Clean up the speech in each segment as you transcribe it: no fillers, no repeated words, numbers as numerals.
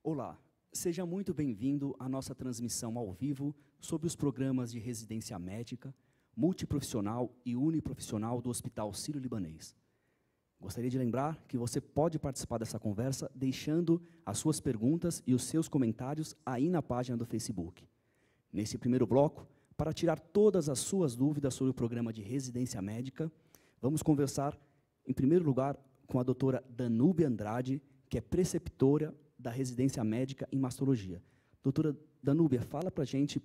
Olá, seja muito bem-vindo à nossa transmissão ao vivo sobre os programas de residência médica, multiprofissional e uniprofissional do Hospital Sírio-Libanês. Gostaria de lembrar que você pode participar dessa conversa deixando as suas perguntas e os seus comentários aí na página do Facebook. Nesse primeiro bloco, para tirar todas as suas dúvidas sobre o programa de residência médica, vamos conversar, em primeiro lugar, com a doutora Danúbia Andrade, que é preceptora da residência médica em mastologia. Doutora Danúbia, fala para a gente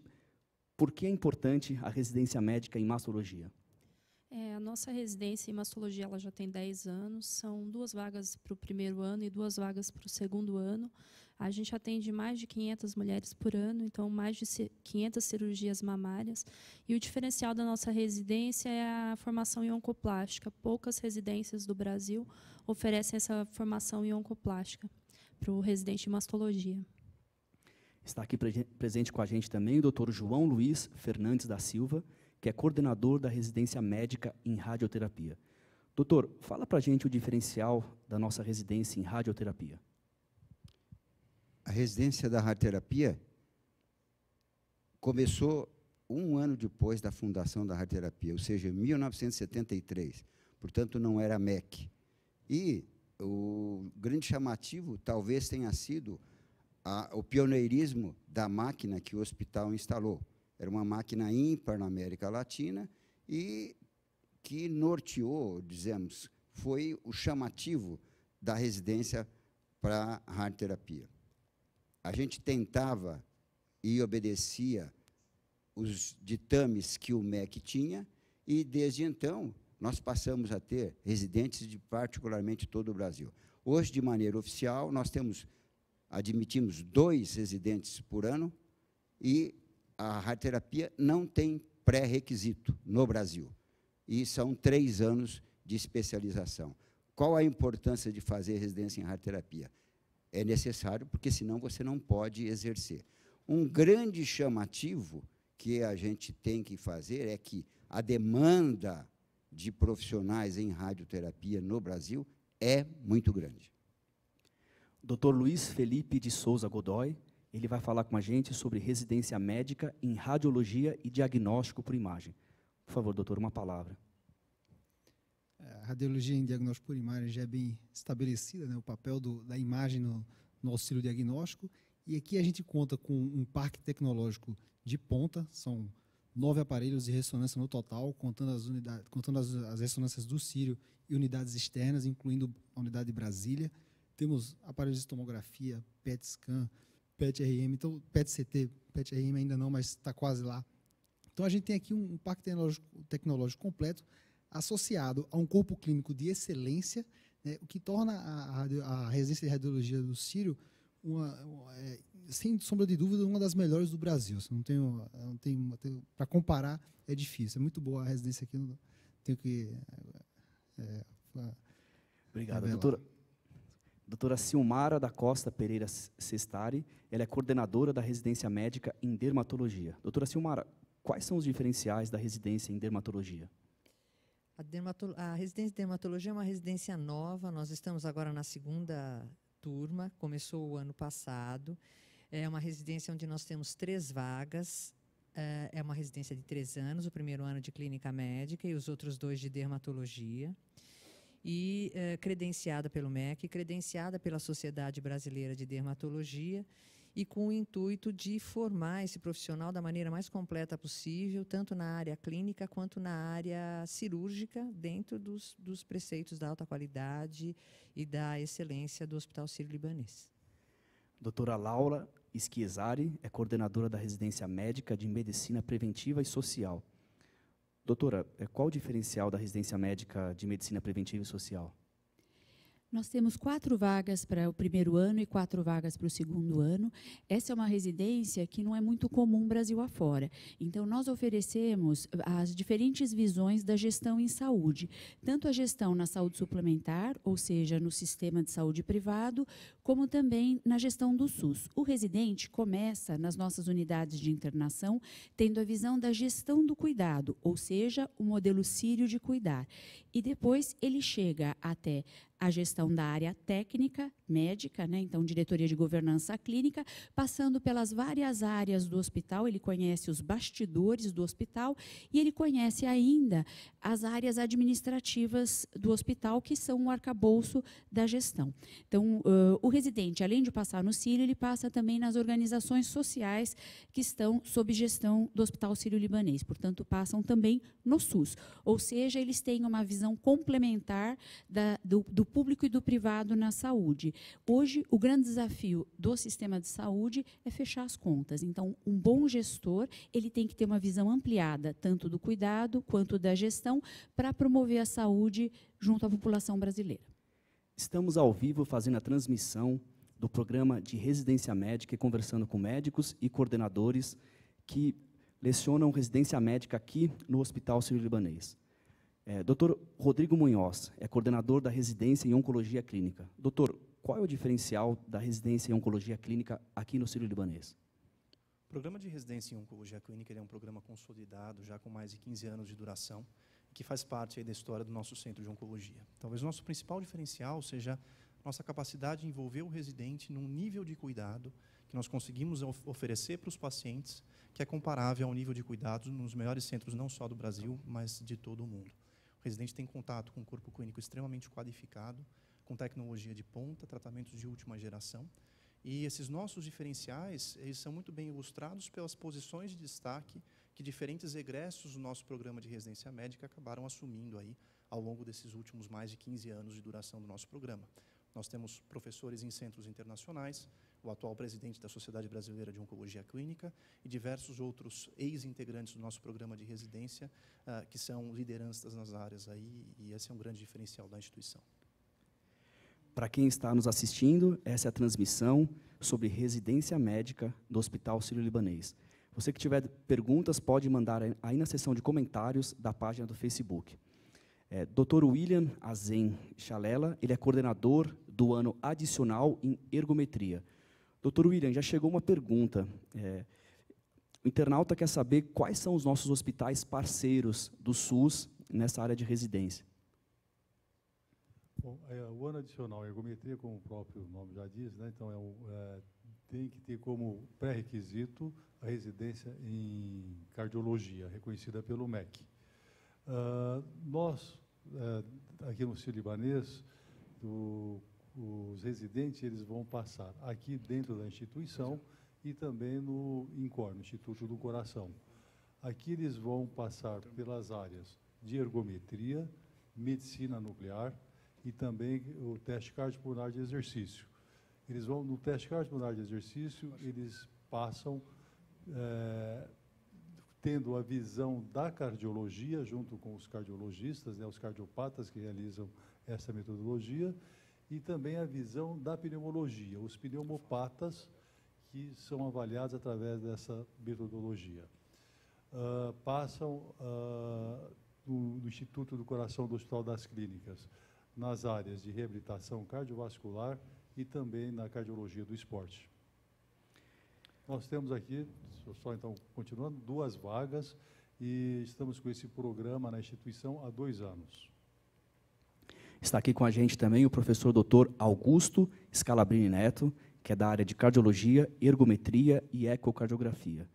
por que é importante a residência médica em mastologia. A nossa residência em mastologia ela já tem 10 anos, são 2 vagas para o primeiro ano e 2 vagas para o segundo ano. A gente atende mais de 500 mulheres por ano, então mais de 500 cirurgias mamárias. E o diferencial da nossa residência é a formação em oncoplástica. Poucas residências do Brasil oferecem essa formação em oncoplástica para o residente em mastologia. Está aqui presente com a gente também o Dr. João Luiz Fernandes da Silva, que é coordenador da residência médica em radioterapia. Doutor, fala para a gente o diferencial da nossa residência em radioterapia. A residência da radioterapia começou 1 ano depois da fundação da radioterapia, ou seja, em 1973. Portanto, não era MEC. E o grande chamativo talvez tenha sido o pioneirismo da máquina que o hospital instalou. Era uma máquina ímpar na América Latina e que norteou, dizemos, foi o chamativo da residência para a radioterapia. A gente tentava e obedecia os ditames que o MEC tinha e, desde então, nós passamos a ter residentes de particularmente todo o Brasil. Hoje, de maneira oficial, nós admitimos 2 residentes por ano e a radioterapia não tem pré-requisito no Brasil. E são 3 anos de especialização. Qual a importância de fazer residência em radioterapia? É necessário, porque senão você não pode exercer. Um grande chamativo que a gente tem que fazer é que a demanda de profissionais em radioterapia no Brasil é muito grande. Dr. Luiz Felipe de Souza Godoy, ele vai falar com a gente sobre residência médica em radiologia e diagnóstico por imagem. Por favor, doutor, uma palavra. A radiologia em diagnóstico por imagem já é bem estabelecida, né, o papel da imagem no auxílio diagnóstico. E aqui a gente conta com um parque tecnológico de ponta, são 9 aparelhos de ressonância no total, contando as ressonâncias do Sírio e unidades externas, incluindo a unidade de Brasília. Temos aparelhos de tomografia, PET scan, PET-RM, então PET-CT, PET-RM ainda não, mas está quase lá. Então a gente tem aqui um parque tecnológico completo, associado a um corpo clínico de excelência, né, o que torna a residência de radiologia do Sírio, sem sombra de dúvida, uma das melhores do Brasil. Para comparar, é difícil. É muito boa a residência aqui. Tenho que... Obrigado, doutora Silmara da Costa Pereira Sestari, ela é coordenadora da residência médica em dermatologia. Doutora Silmara, quais são os diferenciais da residência em dermatologia? A residência de dermatologia é uma residência nova, nós estamos agora na 2ª turma, começou o ano passado. É uma residência onde nós temos 3 vagas, é uma residência de 3 anos, o primeiro ano de clínica médica e os outros 2 de dermatologia. E credenciada pelo MEC, credenciada pela Sociedade Brasileira de Dermatologia, e com o intuito de formar esse profissional da maneira mais completa possível, tanto na área clínica quanto na área cirúrgica, dentro dos preceitos da alta qualidade e da excelência do Hospital Sírio-Libanês. Doutora Laura Schiesari é coordenadora da residência médica de medicina preventiva e social. Doutora, qual o diferencial da residência médica de medicina preventiva e social? Nós temos 4 vagas para o primeiro ano e 4 vagas para o segundo ano. Essa é uma residência que não é muito comum Brasil afora. Então, nós oferecemos as diferentes visões da gestão em saúde, tanto a gestão na saúde suplementar, ou seja, no sistema de saúde privado, como também na gestão do SUS. O residente começa nas nossas unidades de internação, tendo a visão da gestão do cuidado, ou seja, o modelo Sírio de cuidar. E depois ele chega até a gestão da área técnica, médica, né? Então, diretoria de governança clínica, passando pelas várias áreas do hospital. Ele conhece os bastidores do hospital e ele conhece ainda as áreas administrativas do hospital, que são o arcabouço da gestão. Então, o residente, além de passar no Sírio, ele passa também nas organizações sociais que estão sob gestão do Hospital Sírio-Libanês. Portanto, passam também no SUS. Ou seja, eles têm uma visão complementar do público e do privado na saúde. Hoje, o grande desafio do sistema de saúde é fechar as contas. Então, um bom gestor, ele tem que ter uma visão ampliada, tanto do cuidado quanto da gestão, para promover a saúde junto à população brasileira. Estamos ao vivo fazendo a transmissão do programa de residência médica e conversando com médicos e coordenadores que lecionam residência médica aqui no Hospital Sírio-Libanês. Dr. Rodrigo Munhoz é coordenador da residência em Oncologia Clínica. Doutor, qual é o diferencial da residência em Oncologia Clínica aqui no Sírio-Libanês? O programa de residência em Oncologia Clínica é um programa consolidado, já com mais de 15 anos de duração, que faz parte aí da história do nosso centro de oncologia. Talvez o nosso principal diferencial seja nossa capacidade de envolver o residente num nível de cuidado que nós conseguimos oferecer para os pacientes, que é comparável ao nível de cuidados nos melhores centros, não só do Brasil, mas de todo o mundo. O residente tem contato com um corpo clínico extremamente qualificado, com tecnologia de ponta, tratamentos de última geração. E esses nossos diferenciais, eles são muito bem ilustrados pelas posições de destaque que diferentes egressos do nosso programa de residência médica acabaram assumindo aí ao longo desses últimos mais de 15 anos de duração do nosso programa. Nós temos professores em centros internacionais, o atual presidente da Sociedade Brasileira de Oncologia Clínica e diversos outros ex-integrantes do nosso programa de residência que são lideranças nas áreas aí, e esse é um grande diferencial da instituição. Para quem está nos assistindo, essa é a transmissão sobre residência médica do Hospital Sírio-Libanês. Você que tiver perguntas, pode mandar aí na seção de comentários da página do Facebook. Dr. William Azen Chalela, ele é coordenador do ano adicional em ergometria. Dr. William, já chegou uma pergunta. O internauta quer saber quais são os nossos hospitais parceiros do SUS nessa área de residência. Bom, o ano adicional em ergometria, como o próprio nome já diz, né, então tem que ter como pré-requisito a residência em cardiologia, reconhecida pelo MEC. Nós, aqui no Sírio-Libanês, os residentes eles vão passar aqui dentro da instituição e também no INCOR, no Instituto do Coração. Aqui eles vão passar pelas áreas de ergometria, medicina nuclear e também o teste cardiopulmonar de exercício. Eles vão, no teste cardiopulmonar de exercício, eles passam tendo a visão da cardiologia, junto com os cardiologistas, né, os cardiopatas que realizam essa metodologia, e também a visão da pneumologia, os pneumopatas, que são avaliados através dessa metodologia. Passam no Instituto do Coração do Hospital das Clínicas, nas áreas de reabilitação cardiovascular e também na cardiologia do esporte. Nós temos aqui, só então continuando, 2 vagas e estamos com esse programa na instituição há 2 anos. Está aqui com a gente também o professor Dr. Augusto Scalabrini Neto, que é da área de cardiologia, ergometria e ecocardiografia.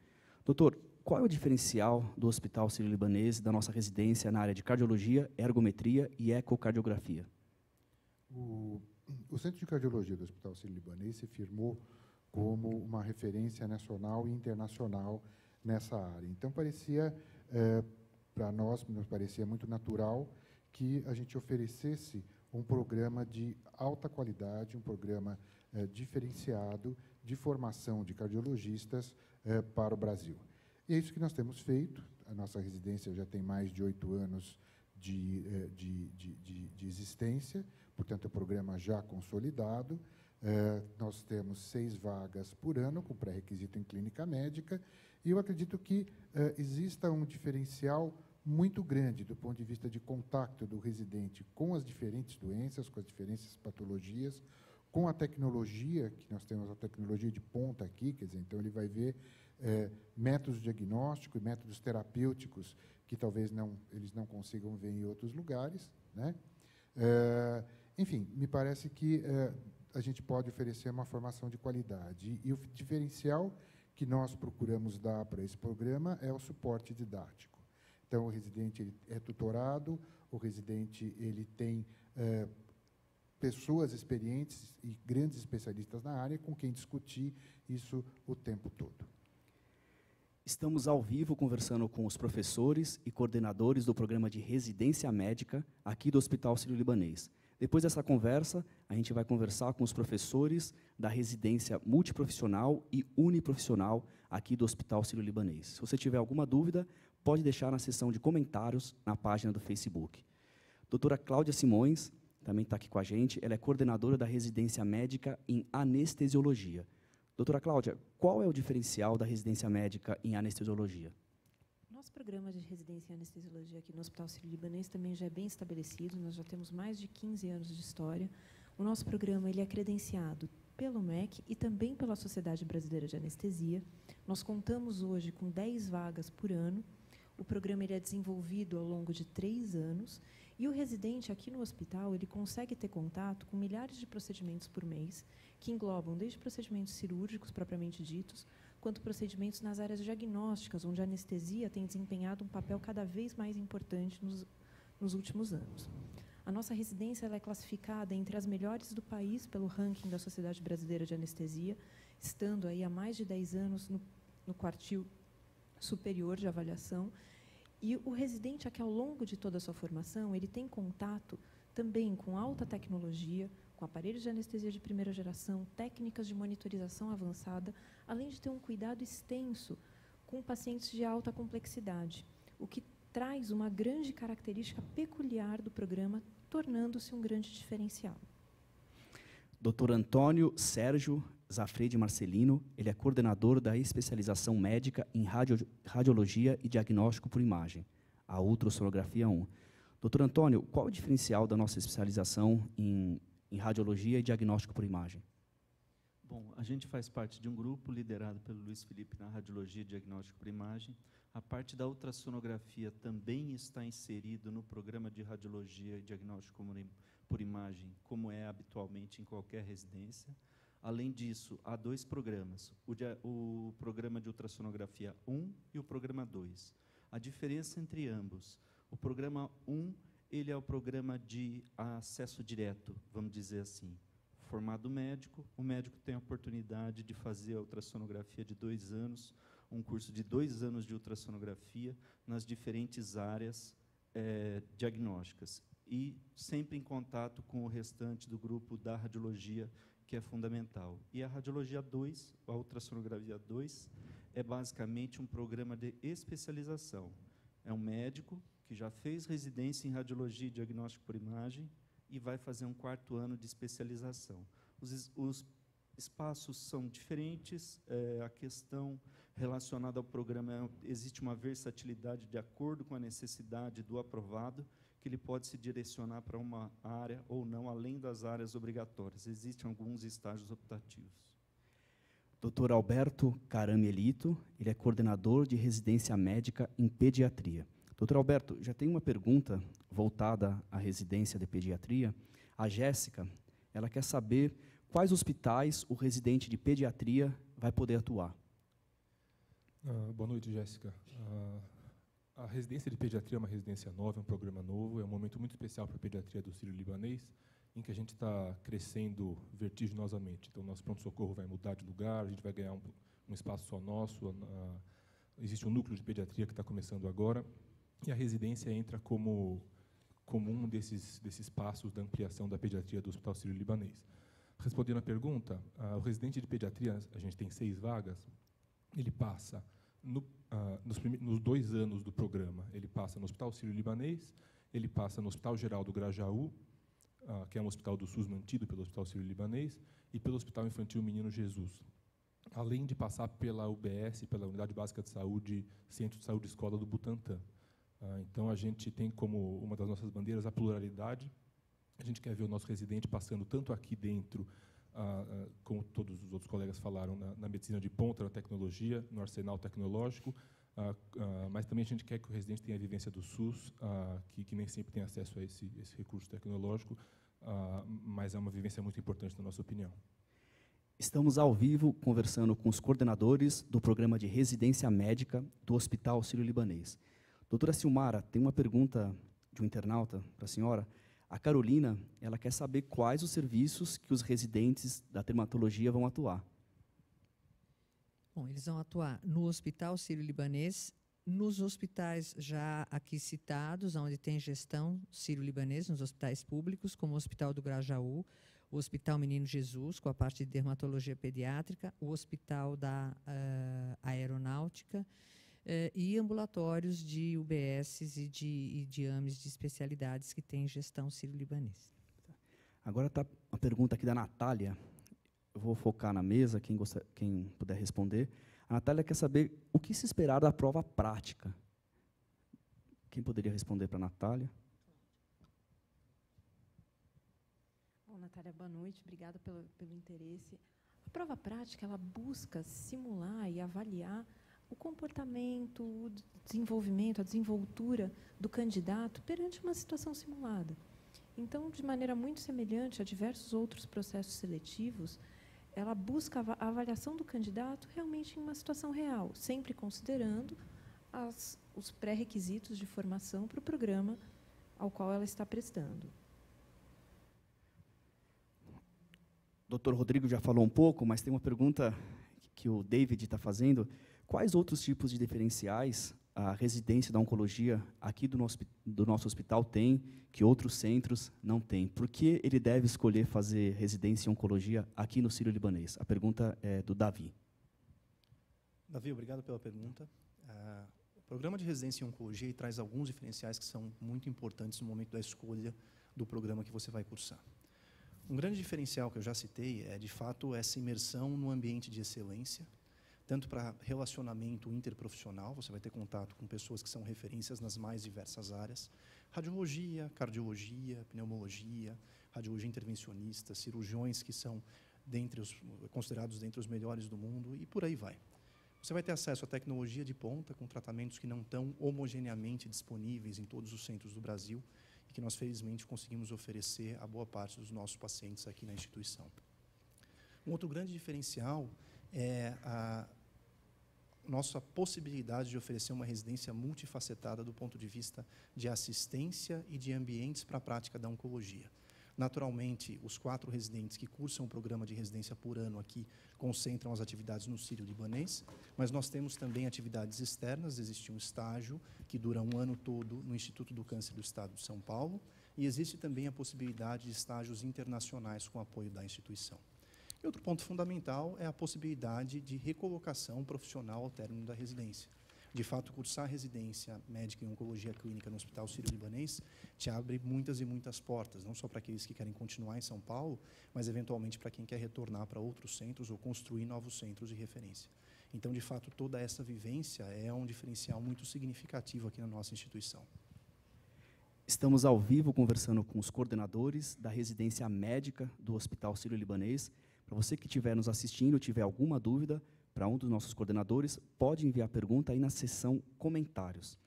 Doutor, qual é o diferencial do Hospital Sírio-Libanês e da nossa residência na área de cardiologia, ergometria e ecocardiografia? O Centro de Cardiologia do Hospital Sírio-Libanês se firmou como uma referência nacional e internacional nessa área. Então, para nós, nos parecia muito natural que a gente oferecesse um programa de alta qualidade, um programa diferenciado de formação de cardiologistas para o Brasil. E é isso que nós temos feito. A nossa residência já tem mais de 8 anos de existência, portanto, é um programa já consolidado. Nós temos 6 vagas por ano, com pré-requisito em clínica médica, e eu acredito que exista um diferencial muito grande do ponto de vista de contato do residente com as diferentes doenças, com as diferentes patologias, com a tecnologia, que nós temos a tecnologia de ponta aqui, quer dizer, então ele vai ver métodos diagnósticos e métodos terapêuticos que talvez eles não consigam ver em outros lugares, né? Enfim, me parece que a gente pode oferecer uma formação de qualidade. E o diferencial que nós procuramos dar para esse programa é o suporte didático. Então, o residente ele é tutorado, o residente ele tem pessoas experientes e grandes especialistas na área com quem discutir isso o tempo todo. Estamos ao vivo conversando com os professores e coordenadores do programa de residência médica aqui do Hospital Sírio-Libanês. Depois dessa conversa, a gente vai conversar com os professores da residência multiprofissional e uniprofissional aqui do Hospital Sírio-Libanês. Se você tiver alguma dúvida, pode deixar na seção de comentários na página do Facebook. Doutora Cláudia Simões também está aqui com a gente. Ela é coordenadora da residência médica em anestesiologia. Doutora Cláudia, qual é o diferencial da residência médica em anestesiologia? Nosso programa de residência em anestesiologia aqui no Hospital Sírio-Libanês também já é bem estabelecido, nós já temos mais de 15 anos de história. O nosso programa ele é credenciado pelo MEC e também pela Sociedade Brasileira de Anestesia. Nós contamos hoje com 10 vagas por ano. O programa ele é desenvolvido ao longo de 3 anos e o residente aqui no hospital ele consegue ter contato com milhares de procedimentos por mês, que englobam desde procedimentos cirúrgicos propriamente ditos, quanto procedimentos nas áreas diagnósticas, onde a anestesia tem desempenhado um papel cada vez mais importante nos últimos anos. A nossa residência ela é classificada entre as melhores do país pelo ranking da Sociedade Brasileira de Anestesia, estando aí há mais de 10 anos no quartil superior de avaliação. E o residente, aqui ao longo de toda a sua formação, ele tem contato também com alta tecnologia, com aparelhos de anestesia de primeira geração, técnicas de monitorização avançada, além de ter um cuidado extenso com pacientes de alta complexidade, o que traz uma grande característica peculiar do programa, tornando-se um grande diferencial. Dr. Antônio Sérgio Zafredi Marcelino, ele é coordenador da especialização médica em radiologia e diagnóstico por imagem, a ultrassonografia 1. Dr. Antônio, qual é o diferencial da nossa especialização em radiologia e diagnóstico por imagem? Bom, a gente faz parte de um grupo liderado pelo Luiz Felipe na radiologia e diagnóstico por imagem. A parte da ultrassonografia também está inserido no programa de radiologia e diagnóstico por imagem, como é habitualmente em qualquer residência. Além disso, há 2 programas, o programa de ultrassonografia 1 e o programa 2. A diferença entre ambos, o programa 1, ele é o programa de acesso direto, vamos dizer assim. Formado médico, o médico tem a oportunidade de fazer a ultrassonografia de 2 anos, um curso de 2 anos de ultrassonografia nas diferentes áreas diagnósticas e sempre em contato com o restante do grupo da radiologia, que é fundamental. E a radiologia 2, a ultrassonografia 2, é basicamente um programa de especialização. É um médico que já fez residência em radiologia e diagnóstico por imagem e vai fazer um 4º ano de especialização. Os espaços são diferentes, a questão relacionada ao programa, existe uma versatilidade de acordo com a necessidade do aprovado, que ele pode se direcionar para uma área ou não, além das áreas obrigatórias. Existem alguns estágios optativos. Dr. Alberto Caramelito, ele é coordenador de residência médica em pediatria. Dr. Alberto, já tem uma pergunta voltada à residência de pediatria. A Jéssica, ela quer saber quais hospitais o residente de pediatria vai poder atuar. Boa noite, Jéssica. A residência de pediatria é uma residência nova, é um programa novo, é um momento muito especial para a pediatria do Sírio-Libanês, em que a gente está crescendo vertiginosamente. Então, nosso pronto-socorro vai mudar de lugar, a gente vai ganhar um espaço só nosso, existe um núcleo de pediatria que está começando agora, e a residência entra como um desses passos da ampliação da pediatria do Hospital Sírio-Libanês. Respondendo à pergunta, o residente de pediatria, a gente tem 6 vagas, ele passa nos 2 anos do programa, ele passa no Hospital Sírio-Libanês, ele passa no Hospital Geral do Grajaú, que é um hospital do SUS mantido pelo Hospital Sírio-Libanês, e pelo Hospital Infantil Menino Jesus, além de passar pela UBS, pela Unidade Básica de Saúde, Centro de Saúde Escola do Butantã. Então, a gente tem como uma das nossas bandeiras a pluralidade. A gente quer ver o nosso residente passando tanto aqui dentro, como todos os outros colegas falaram, na medicina de ponta, na tecnologia, no arsenal tecnológico, mas também a gente quer que o residente tenha a vivência do SUS, que nem sempre tem acesso a esse recurso tecnológico, mas é uma vivência muito importante, na nossa opinião. Estamos ao vivo conversando com os coordenadores do programa de residência médica do Hospital Sírio-Libanês. Doutora Silmara, tem uma pergunta de um internauta para a senhora. A Carolina, ela quer saber quais os serviços que os residentes da dermatologia vão atuar. Bom, eles vão atuar no Hospital Sírio-Libanês, nos hospitais já aqui citados, onde tem gestão sírio-libanês, nos hospitais públicos, como o Hospital do Grajaú, o Hospital Menino Jesus, com a parte de dermatologia pediátrica, o Hospital da Aeronáutica e ambulatórios de UBSs e de AMES de especialidades que têm gestão sírio-libanês. Agora está a pergunta aqui da Natália. Eu vou focar na mesa, quem puder responder. A Natália quer saber o que se esperar da prova prática. Quem poderia responder para a Natália? Bom, Natália, boa noite. Obrigada pelo interesse. A prova prática, ela busca simular e avaliar o comportamento, o desenvolvimento, a desenvoltura do candidato perante uma situação simulada. Então, de maneira muito semelhante a diversos outros processos seletivos, ela busca a avaliação do candidato realmente em uma situação real, sempre considerando os pré-requisitos de formação para o programa ao qual ela está prestando. O Dr. Rodrigo já falou um pouco, mas tem uma pergunta que o David está fazendo. Quais outros tipos de diferenciais a residência da oncologia aqui do nosso hospital tem, que outros centros não têm? Por que ele deve escolher fazer residência em oncologia aqui no Sírio-Libanês? A pergunta é do Davi. Davi, obrigado pela pergunta. O programa de residência em oncologia traz alguns diferenciais que são muito importantes no momento da escolha do programa que você vai cursar. Um grande diferencial que eu já citei é, de fato, essa imersão no ambiente de excelência, tanto para relacionamento interprofissional, você vai ter contato com pessoas que são referências nas mais diversas áreas, radiologia, cardiologia, pneumologia, radiologia intervencionista, cirurgiões que são considerados dentre os melhores do mundo, e por aí vai. Você vai ter acesso à tecnologia de ponta, com tratamentos que não estão homogeneamente disponíveis em todos os centros do Brasil, e que nós, felizmente, conseguimos oferecer a boa parte dos nossos pacientes aqui na instituição. Um outro grande diferencial é a nossa possibilidade de oferecer uma residência multifacetada do ponto de vista de assistência e de ambientes para a prática da oncologia. Naturalmente, os 4 residentes que cursam o programa de residência por ano aqui concentram as atividades no Sírio-Libanês, mas nós temos também atividades externas. Existe um estágio que dura um ano todo no Instituto do Câncer do Estado de São Paulo, e existe também a possibilidade de estágios internacionais com apoio da instituição. E outro ponto fundamental é a possibilidade de recolocação profissional ao término da residência. De fato, cursar residência médica em oncologia clínica no Hospital Sírio-Libanês te abre muitas e muitas portas, não só para aqueles que querem continuar em São Paulo, mas, eventualmente, para quem quer retornar para outros centros ou construir novos centros de referência. Então, de fato, toda essa vivência é um diferencial muito significativo aqui na nossa instituição. Estamos ao vivo conversando com os coordenadores da residência médica do Hospital Sírio-Libanês. Para você que estiver nos assistindo, tiver alguma dúvida para um dos nossos coordenadores, pode enviar a pergunta aí na seção comentários.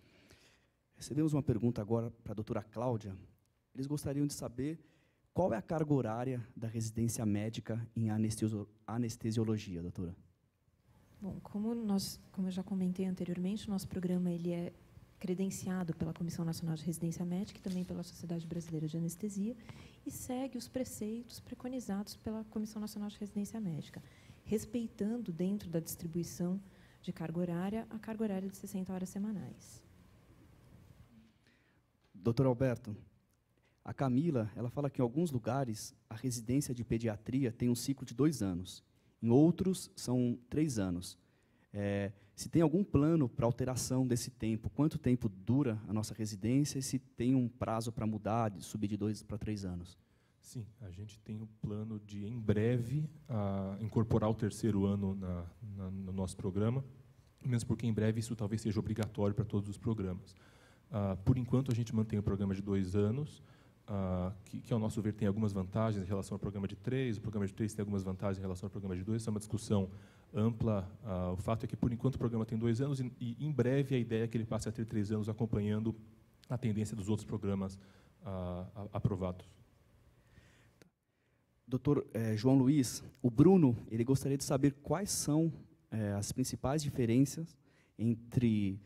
Recebemos uma pergunta agora para a doutora Cláudia. Eles gostariam de saber qual é a carga horária da residência médica em anestesiologia, doutora. Bom, como eu já comentei anteriormente, o nosso programa ele é credenciado pela Comissão Nacional de Residência Médica e também pela Sociedade Brasileira de Anestesia, e segue os preceitos preconizados pela Comissão Nacional de Residência Médica, respeitando, dentro da distribuição de carga horária, a carga horária de 60 horas semanais. Doutor Alberto, a Camila, ela fala que em alguns lugares a residência de pediatria tem um ciclo de 2 anos, em outros são 3 anos. Se tem algum plano para alteração desse tempo, quanto tempo dura a nossa residência e se tem um prazo para mudar, de subir de 2 para 3 anos? Sim, a gente tem o plano de, em breve, incorporar o 3º ano no nosso programa, mesmo porque, em breve, isso talvez seja obrigatório para todos os programas. Por enquanto, a gente mantém o programa de 2 anos, que, ao nosso ver, tem algumas vantagens em relação ao programa de 3, o programa de 3 tem algumas vantagens em relação ao programa de 2, isso é uma discussão ampla. O fato é que, por enquanto, o programa tem 2 anos e, em breve, a ideia é que ele passe a ter 3 anos, acompanhando a tendência dos outros programas aprovados. Doutor João Luiz, o Bruno, ele gostaria de saber quais são as principais diferenças entre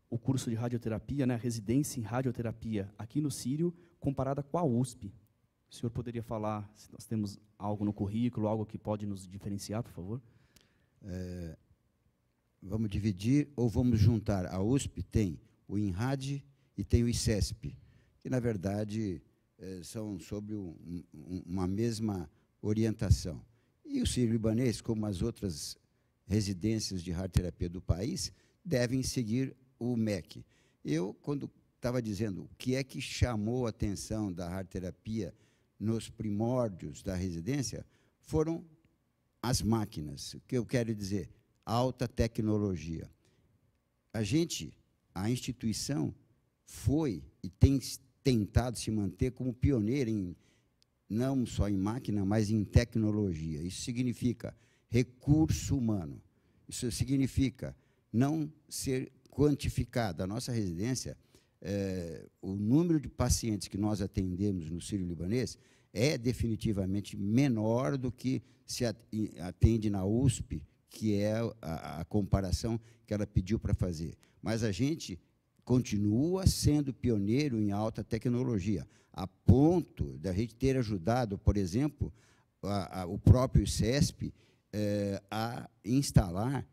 o curso de radioterapia, né, a residência em radioterapia aqui no Sírio, comparada com a USP. O senhor poderia falar se nós temos algo no currículo, algo que pode nos diferenciar, por favor? Vamos dividir ou vamos juntar? A USP tem o INRAD e tem o ICESP, que, na verdade, são sobre uma mesma orientação. E o Sírio-Libanês, como as outras residências de radioterapia do país, devem seguir o MEC. Eu, quando estava dizendo o que é que chamou a atenção da radioterapia nos primórdios da residência, foram as máquinas. O que eu quero dizer? Alta tecnologia. A instituição foi e tem tentado se manter como pioneira não só em máquina, mas em tecnologia. Isso significa recurso humano. Isso significa não ser quantificada. A nossa residência, o número de pacientes que nós atendemos no Sírio-Libanês é definitivamente menor do que se atende na USP, que é a comparação que ela pediu para fazer. Mas a gente continua sendo pioneiro em alta tecnologia, a ponto de a gente ter ajudado, por exemplo, o próprio CESP a instalar,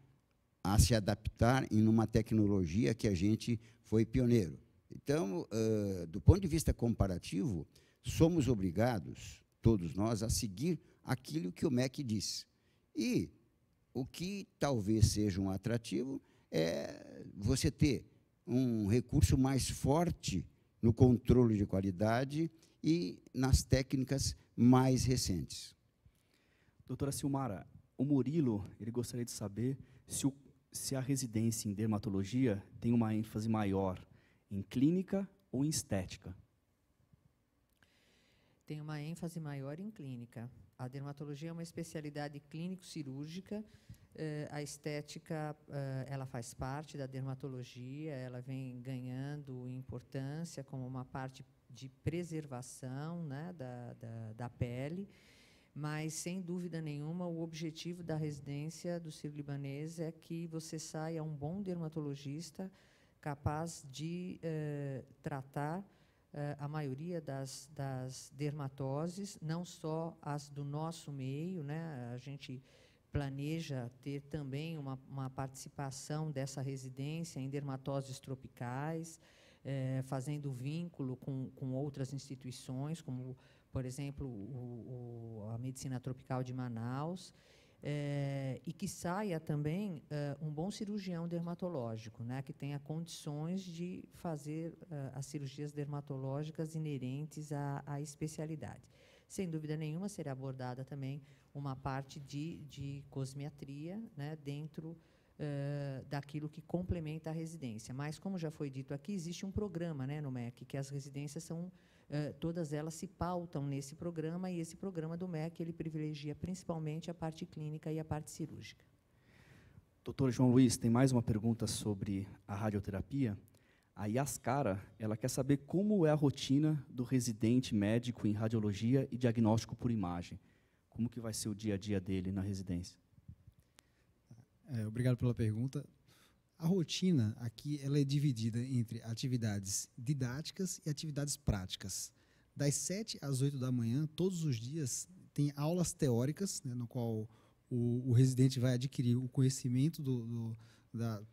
a se adaptar em uma tecnologia que a gente foi pioneiro. Então, do ponto de vista comparativo, somos obrigados, todos nós, a seguir aquilo que o MEC diz. E o que talvez seja um atrativo é você ter um recurso mais forte no controle de qualidade e nas técnicas mais recentes. Doutora Silmara, o Murilo, ele gostaria de saber se a residência em dermatologia tem uma ênfase maior em clínica ou em estética. Tem uma ênfase maior em clínica. A dermatologia é uma especialidade clínico-cirúrgica. A estética, ela faz parte da dermatologia, ela vem ganhando importância como uma parte de preservação, né, da pele, mas, sem dúvida nenhuma, o objetivo da residência do Sírio-Libanês é que você saia um bom dermatologista capaz de tratar a maioria das dermatoses, não só as do nosso meio, né? A gente planeja ter também uma participação dessa residência em dermatoses tropicais, fazendo vínculo com outras instituições, como, por exemplo, a Medicina Tropical de Manaus, e que saia também um bom cirurgião dermatológico, né, que tenha condições de fazer as cirurgias dermatológicas inerentes à especialidade. Sem dúvida nenhuma, será abordada também uma parte de cosmetria, né, dentro daquilo que complementa a residência. Mas, como já foi dito aqui, existe um programa, né, no MEC, que as residências são, todas elas se pautam nesse programa, e esse programa do MEC ele privilegia principalmente a parte clínica e a parte cirúrgica. Doutor João Luiz, tem mais uma pergunta sobre a radioterapia. A Yaskara, ela quer saber como é a rotina do residente médico em radiologia e diagnóstico por imagem. Como que vai ser o dia a dia dele na residência? Obrigado pela pergunta. A rotina aqui ela é dividida entre atividades didáticas e atividades práticas. Das 7 às 8 da manhã, todos os dias, tem aulas teóricas, né, no qual o residente vai adquirir o conhecimento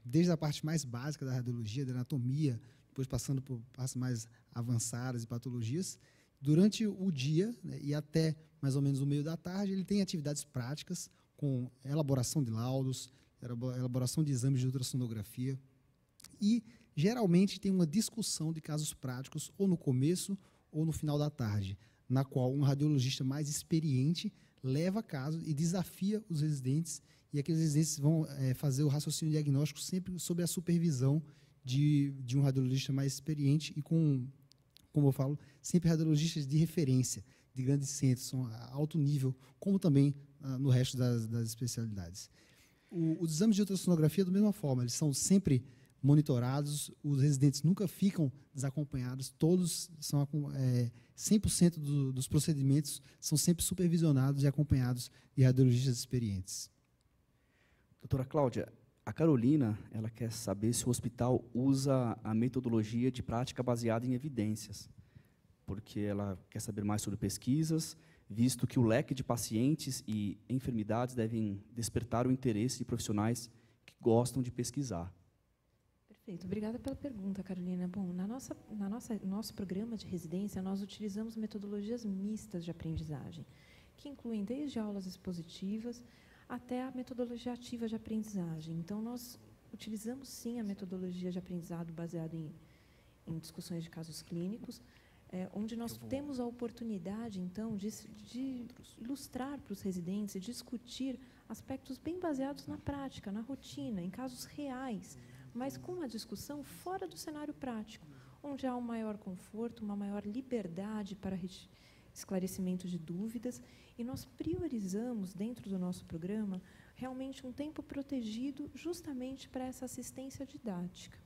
desde a parte mais básica da radiologia, da anatomia, depois passando por partes mais avançadas e patologias. Durante o dia, né, e até mais ou menos o meio da tarde, ele tem atividades práticas com elaboração de laudos, elaboração de exames de ultrassonografia, e geralmente tem uma discussão de casos práticos ou no começo ou no final da tarde, na qual um radiologista mais experiente leva casos e desafia os residentes, e aqueles residentes vão fazer o raciocínio diagnóstico sempre sob a supervisão de um radiologista mais experiente e com, como eu falo, sempre radiologistas de referência, de grandes centros, são a alto nível, como também no resto das especialidades. Os exames de ultrassonografia, da mesma forma, eles são sempre monitorados, os residentes nunca ficam desacompanhados, todos são 100% dos procedimentos são sempre supervisionados e acompanhados de radiologistas experientes. Doutora Cláudia, a Carolina, ela quer saber se o hospital usa a metodologia de prática baseada em evidências, porque ela quer saber mais sobre pesquisas, visto que o leque de pacientes e enfermidades devem despertar o interesse de profissionais que gostam de pesquisar. Perfeito. Obrigada pela pergunta, Carolina. Bom, nosso programa de residência, nós utilizamos metodologias mistas de aprendizagem, que incluem desde aulas expositivas até a metodologia ativa de aprendizagem. Então, nós utilizamos, sim, a metodologia de aprendizado baseada em discussões de casos clínicos, onde nós temos a oportunidade, então, de ilustrar para os residentes e discutir aspectos bem baseados na prática, na rotina, em casos reais, mas com uma discussão fora do cenário prático, onde há um maior conforto, uma maior liberdade para esclarecimento de dúvidas, e nós priorizamos, dentro do nosso programa, realmente um tempo protegido justamente para essa assistência didática.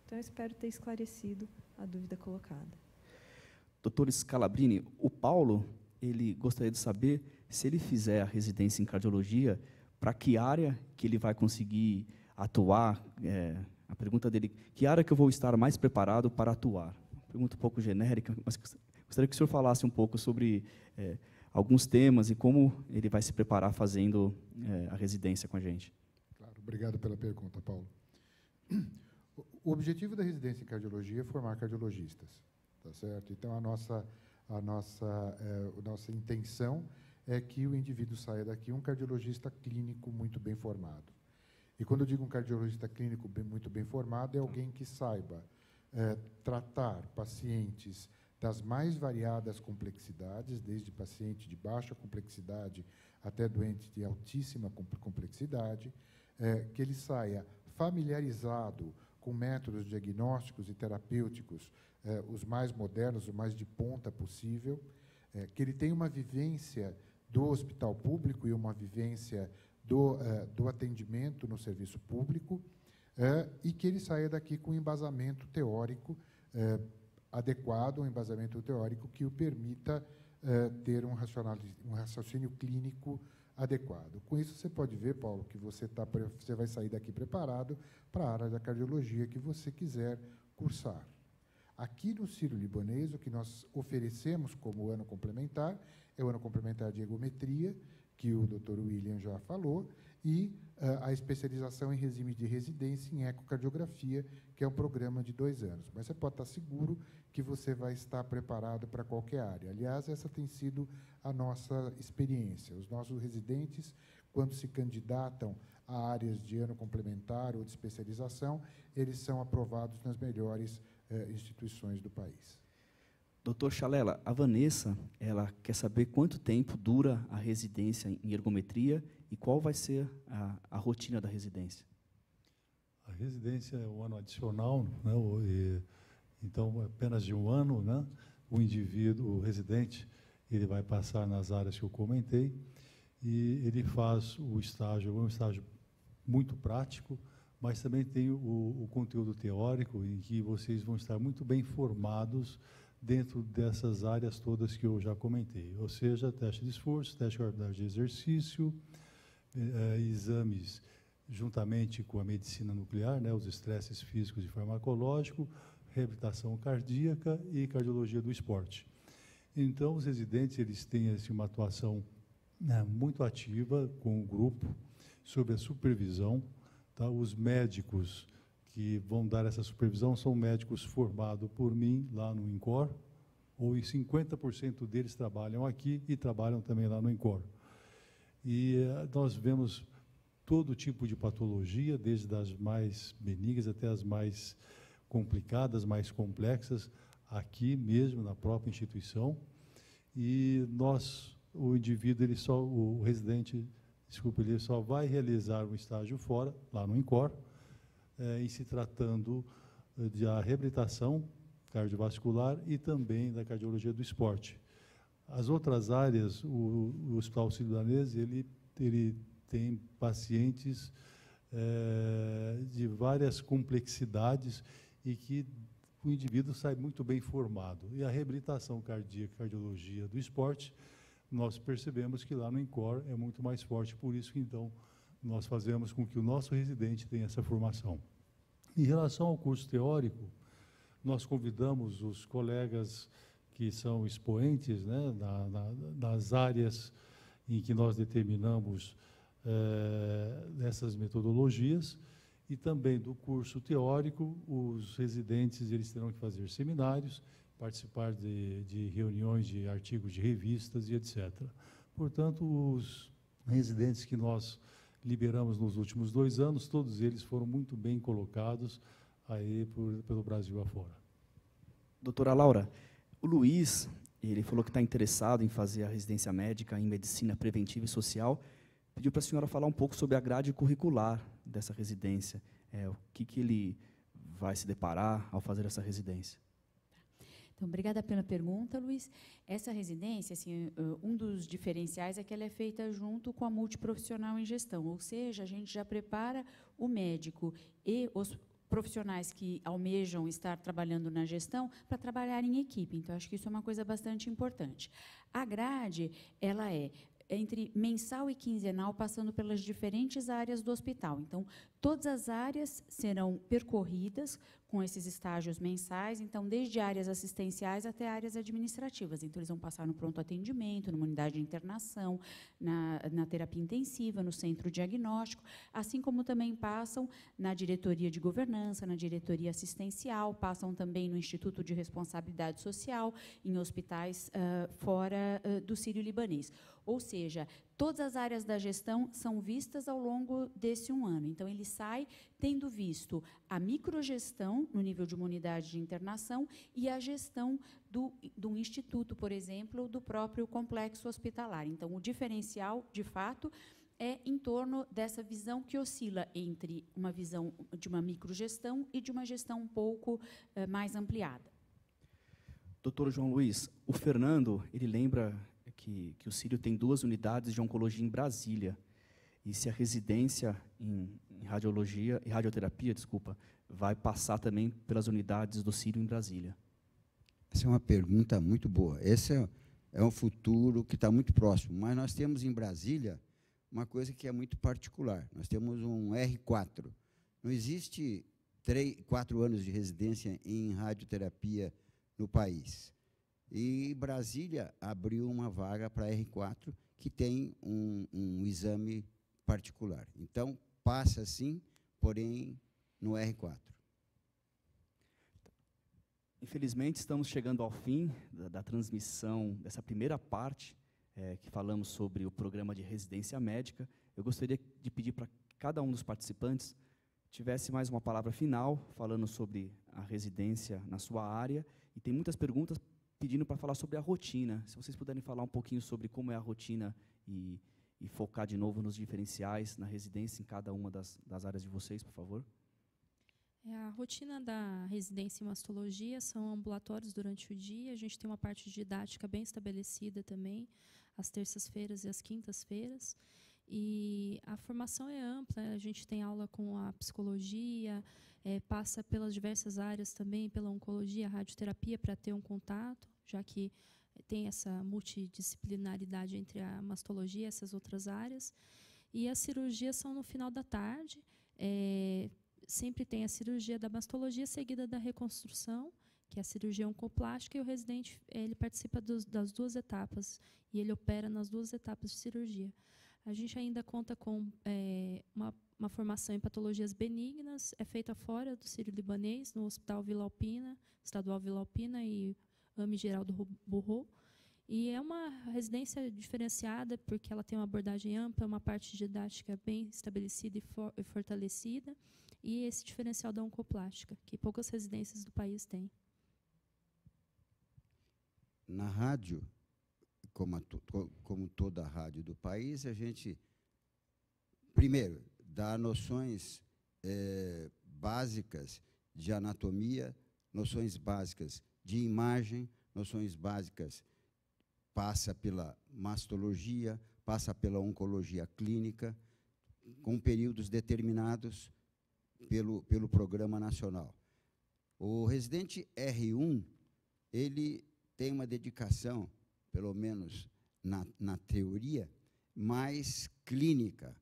Então, eu espero ter esclarecido a dúvida colocada. Doutor Scalabrini, o Paulo, ele gostaria de saber se ele fizer a residência em cardiologia, para que área que ele vai conseguir atuar. A pergunta dele, que área que eu vou estar mais preparado para atuar? Pergunta um pouco genérica, mas gostaria que o senhor falasse um pouco sobre alguns temas e como ele vai se preparar fazendo a residência com a gente. Claro, obrigado pela pergunta, Paulo. O objetivo da residência em cardiologia é formar cardiologistas, tá certo? Então, a nossa intenção é que o indivíduo saia daqui um cardiologista clínico muito bem formado. E quando eu digo um cardiologista clínico muito bem formado, é alguém que saiba tratar pacientes das mais variadas complexidades, desde paciente de baixa complexidade até doente de altíssima complexidade, que ele saia familiarizado com métodos diagnósticos e terapêuticos os mais modernos, o mais de ponta possível, que ele tenha uma vivência do hospital público e uma vivência do atendimento no serviço público, e que ele saia daqui com um embasamento teórico adequado, um embasamento teórico que o permita ter um raciocínio clínico adequado. Com isso, você pode ver, Paulo, que você vai sair daqui preparado para a área da cardiologia que você quiser cursar. Aqui no Sírio-Libanês, o que nós oferecemos como ano complementar é o ano complementar de ergometria, que o Dr. William já falou, e a especialização em regime de residência em ecocardiografia, que é um programa de 2 anos. Mas você pode estar seguro que você vai estar preparado para qualquer área. Aliás, essa tem sido a nossa experiência. Os nossos residentes, quando se candidatam a áreas de ano complementar ou de especialização, eles são aprovados nas melhores instituições do país. Doutor Chalela, a Vanessa, ela quer saber quanto tempo dura a residência em ergometria e qual vai ser a rotina da residência. A residência é um ano adicional, né? Então, apenas de um ano, né? O indivíduo, o residente, ele vai passar nas áreas que eu comentei e ele faz o estágio, um estágio muito prático, mas também tem o conteúdo teórico em que vocês vão estar muito bem formados dentro dessas áreas todas que eu já comentei, ou seja, teste de esforço, teste de exercício, exames juntamente com a medicina nuclear, né, os estresses físicos e farmacológicos, reabilitação cardíaca e cardiologia do esporte. Então, os residentes eles têm assim, uma atuação muito ativa com o grupo, sob a supervisão. Tá? Os médicos que vão dar essa supervisão são médicos formados por mim lá no INCOR, ou 50% deles trabalham aqui e trabalham também lá no INCOR. E nós vemos todo tipo de patologia, desde as mais benignas até as mais complicadas, mais complexas, aqui mesmo na própria instituição. E o indivíduo, o residente, desculpe, ele só vai realizar um estágio fora, lá no INCOR, em se tratando da reabilitação cardiovascular e também da cardiologia do esporte. As outras áreas, o Hospital Sírio-Libanês, ele tem pacientes de várias complexidades e que o indivíduo sai muito bem formado. E a reabilitação cardíaca, cardiologia do esporte, nós percebemos que lá no INCOR é muito mais forte, por isso que, então, nós fazemos com que o nosso residente tenha essa formação. Em relação ao curso teórico, nós convidamos os colegas que são expoentes, né, das áreas em que nós determinamos essas metodologias, e também do curso teórico, os residentes eles terão que fazer seminários, participar de reuniões de artigos de revistas e etc. Portanto, os residentes que nós liberamos nos últimos 2 anos, todos eles foram muito bem colocados aí pelo Brasil afora. Doutora Laura, o Luiz, ele falou que está interessado em fazer a residência médica em medicina preventiva e social, pediu para a senhora falar um pouco sobre a grade curricular dessa residência, o que ele vai se deparar ao fazer essa residência. Então, obrigada pela pergunta, Luiz. Essa residência, assim, um dos diferenciais é que ela é feita junto com a multiprofissional em gestão, ou seja, a gente já prepara o médico e os profissionais que almejam estar trabalhando na gestão para trabalhar em equipe. Então, acho que isso é uma coisa bastante importante. A grade, ela é entre mensal e quinzenal, passando pelas diferentes áreas do hospital. Então, todas as áreas serão percorridas com esses estágios mensais, então, desde áreas assistenciais até áreas administrativas. Então, eles vão passar no pronto atendimento, numa unidade de internação, na terapia intensiva, no centro diagnóstico, assim como também passam na diretoria de governança, na diretoria assistencial, passam também no Instituto de Responsabilidade Social, em hospitais fora do Sírio-Libanês. Ou seja, todas as áreas da gestão são vistas ao longo desse 1 ano. Então, ele sai tendo visto a microgestão no nível de uma unidade de internação e a gestão do instituto, por exemplo, do próprio complexo hospitalar. Então, o diferencial, de fato, é em torno dessa visão que oscila entre uma visão de uma microgestão e de uma gestão um pouco mais ampliada. Doutor João Luiz, o Fernando, ele lembra que o Sírio tem 2 unidades de oncologia em Brasília, e se a residência em radioterapia, vai passar também pelas unidades do Sírio em Brasília. Essa é uma pergunta muito boa. Esse é um futuro que está muito próximo, mas nós temos em Brasília uma coisa que é muito particular. Nós temos um R4. Não existe 4 anos de residência em radioterapia no país. E Brasília abriu uma vaga para R4, que tem um exame particular. Então, passa sim, porém, no R4. Infelizmente, estamos chegando ao fim da transmissão dessa primeira parte, que falamos sobre o programa de residência médica. Eu gostaria de pedir para cada um dos participantes tivesse mais uma palavra final, falando sobre a residência na sua área, e tem muitas perguntas pedindo para falar sobre a rotina. Se vocês puderem falar um pouquinho sobre como é a rotina e focar de novo nos diferenciais na residência em cada uma das áreas de vocês, por favor. A rotina da residência em mastologia são ambulatórios durante o dia. A gente tem uma parte didática bem estabelecida também, às terças-feiras e às quintas-feiras. E a formação é ampla, a gente tem aula com a psicologia, passa pelas diversas áreas também, pela oncologia, a radioterapia, para ter um contato, já que tem essa multidisciplinaridade entre a mastologia e essas outras áreas. E as cirurgias são no final da tarde, sempre tem a cirurgia da mastologia, seguida da reconstrução, que é a cirurgia oncoplástica, e o residente ele participa das 2 etapas, e ele opera nas 2 etapas de cirurgia. A gente ainda conta com uma formação em patologias benignas, é feita fora do Sírio-Libanês, no Hospital Vila Alpina, Estadual Vila Alpina e AME Geraldo Burro. E é uma residência diferenciada, porque ela tem uma abordagem ampla, uma parte didática bem estabelecida e fortalecida, e esse diferencial da oncoplástica, que poucas residências do país têm. Na rádio, como toda a rádio do país, a gente, primeiro, dá noções básicas de anatomia, noções básicas de imagem, noções básicas, passa pela mastologia, passa pela oncologia clínica, com períodos determinados pelo Programa Nacional. O residente R1, ele tem uma dedicação, pelo menos na teoria, mais clínica.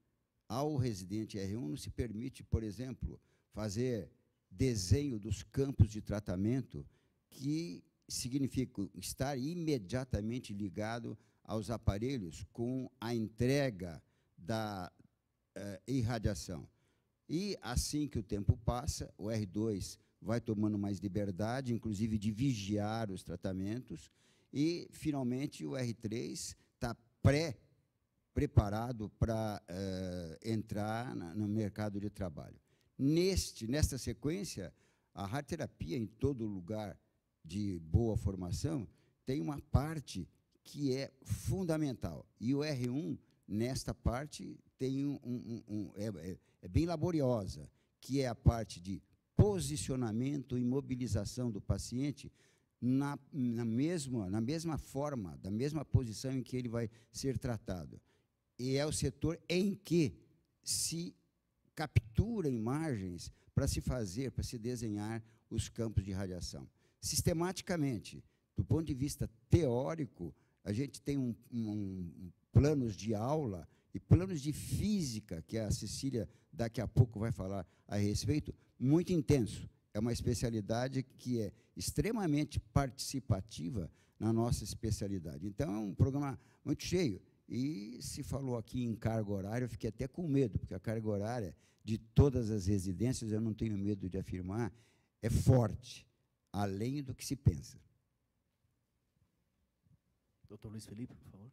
Ao residente R1 não se permite, por exemplo, fazer desenho dos campos de tratamento, que significa estar imediatamente ligado aos aparelhos com a entrega da irradiação. E, assim que o tempo passa, o R2 vai tomando mais liberdade, inclusive de vigiar os tratamentos, e, finalmente, o R3 está preparado para entrar no mercado de trabalho. Nesta sequência, a radioterapia, em todo lugar de boa formação, tem uma parte que é fundamental. E o R1, nesta parte, tem é bem laboriosa, que é a parte de posicionamento e mobilização do paciente na mesma forma, da mesma posição em que ele vai ser tratado. E é o setor em que se captura imagens para se desenhar os campos de radiação. Sistematicamente, do ponto de vista teórico, a gente tem planos de aula e planos de física, que a Cecília daqui a pouco vai falar a respeito, muito intenso. É uma especialidade que é extremamente participativa na nossa especialidade. Então, é um programa muito cheio. E se falou aqui em carga horária, eu fiquei até com medo, porque a carga horária de todas as residências, eu não tenho medo de afirmar, é forte, além do que se pensa. Dr. Luiz Felipe, por favor.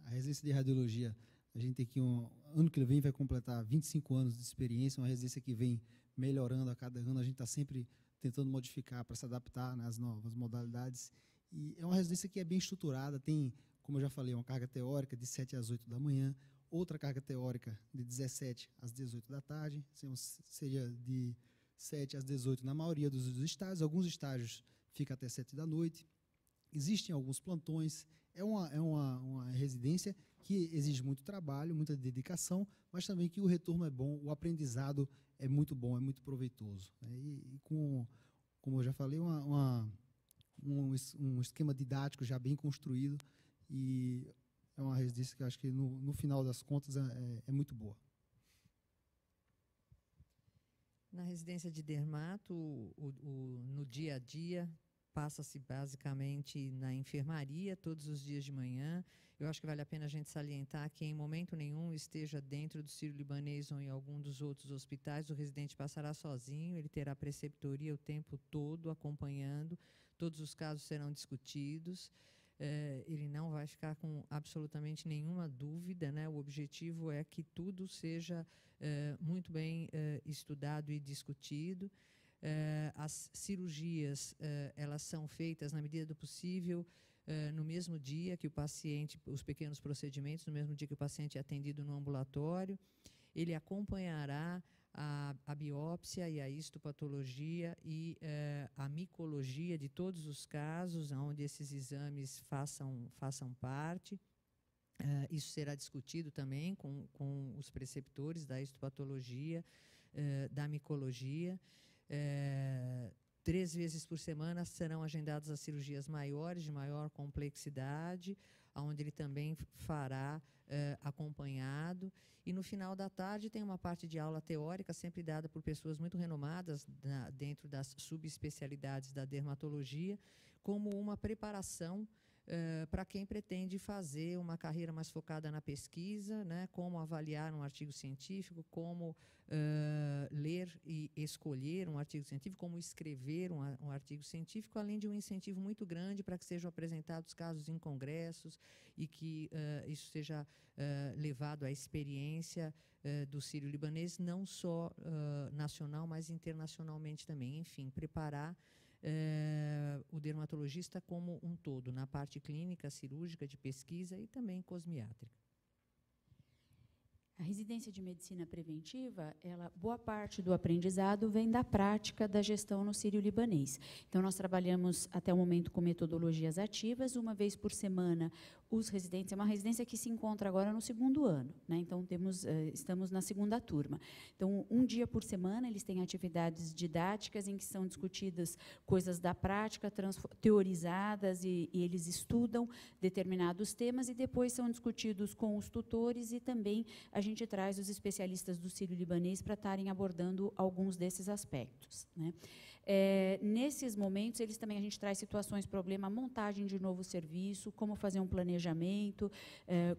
A residência de radiologia, a gente tem aqui ano que vem vai completar 25 anos de experiência, uma residência que vem melhorando a cada ano, a gente está sempre tentando modificar para se adaptar nas novas modalidades. E é uma residência que é bem estruturada, tem, como eu já falei, uma carga teórica de 7 às 8 da manhã, outra carga teórica de 17 às 18 da tarde, seria de 7 às 18 na maioria dos estágios, alguns estágios fica até 7 da noite. Existem alguns plantões, é uma residência que exige muito trabalho, muita dedicação, mas também que o retorno é bom, o aprendizado é muito bom, é muito proveitoso. Né? E como eu já falei, um esquema didático já bem construído, e é uma residência que eu acho que, no final das contas, é muito boa. Na residência de dermato, no dia a dia, passa-se basicamente na enfermaria, todos os dias de manhã. Eu acho que vale a pena a gente salientar que, em momento nenhum, esteja dentro do Sírio-Libanês ou em algum dos outros hospitais, o residente passará sozinho, ele terá preceptoria o tempo todo acompanhando, todos os casos serão discutidos. Ele não vai ficar com absolutamente nenhuma dúvida, né? O objetivo é que tudo seja muito bem estudado e discutido. As cirurgias, elas são feitas, na medida do possível, no mesmo dia que o paciente, os pequenos procedimentos, no mesmo dia que o paciente é atendido no ambulatório. Ele acompanhará a biópsia e a histopatologia e a micologia de todos os casos onde esses exames façam parte. Isso será discutido também com os preceptores da histopatologia, da micologia. 3 vezes por semana serão agendadas as cirurgias maiores, de maior complexidade, onde ele também fará acompanhado. E no final da tarde tem uma parte de aula teórica, sempre dada por pessoas muito renomadas dentro das subespecialidades da dermatologia, como uma preparação para quem pretende fazer uma carreira mais focada na pesquisa, né, como avaliar um artigo científico, como ler e escolher um artigo científico, como escrever um artigo científico, além de um incentivo muito grande para que sejam apresentados casos em congressos e que isso seja levado à experiência do Sírio-Libanês, não só nacional, mas internacionalmente também. Enfim, preparar o dermatologista como um todo, na parte clínica, cirúrgica, de pesquisa e também cosmiátrica. A residência de medicina preventiva, boa parte do aprendizado vem da prática da gestão no Sírio-Libanês. Então, nós trabalhamos até o momento com metodologias ativas. Uma vez por semana, os residentes, é uma residência que se encontra agora no segundo ano, né? Então estamos na segunda turma. Então, um dia por semana eles têm atividades didáticas em que são discutidas coisas da prática, teorizadas, e eles estudam determinados temas e depois são discutidos com os tutores, e também a gente traz os especialistas do Sírio-Libanês para estarem abordando alguns desses aspectos, né? Nesses momentos, a gente traz situações, problema, montagem de novo serviço, como fazer um planejamento,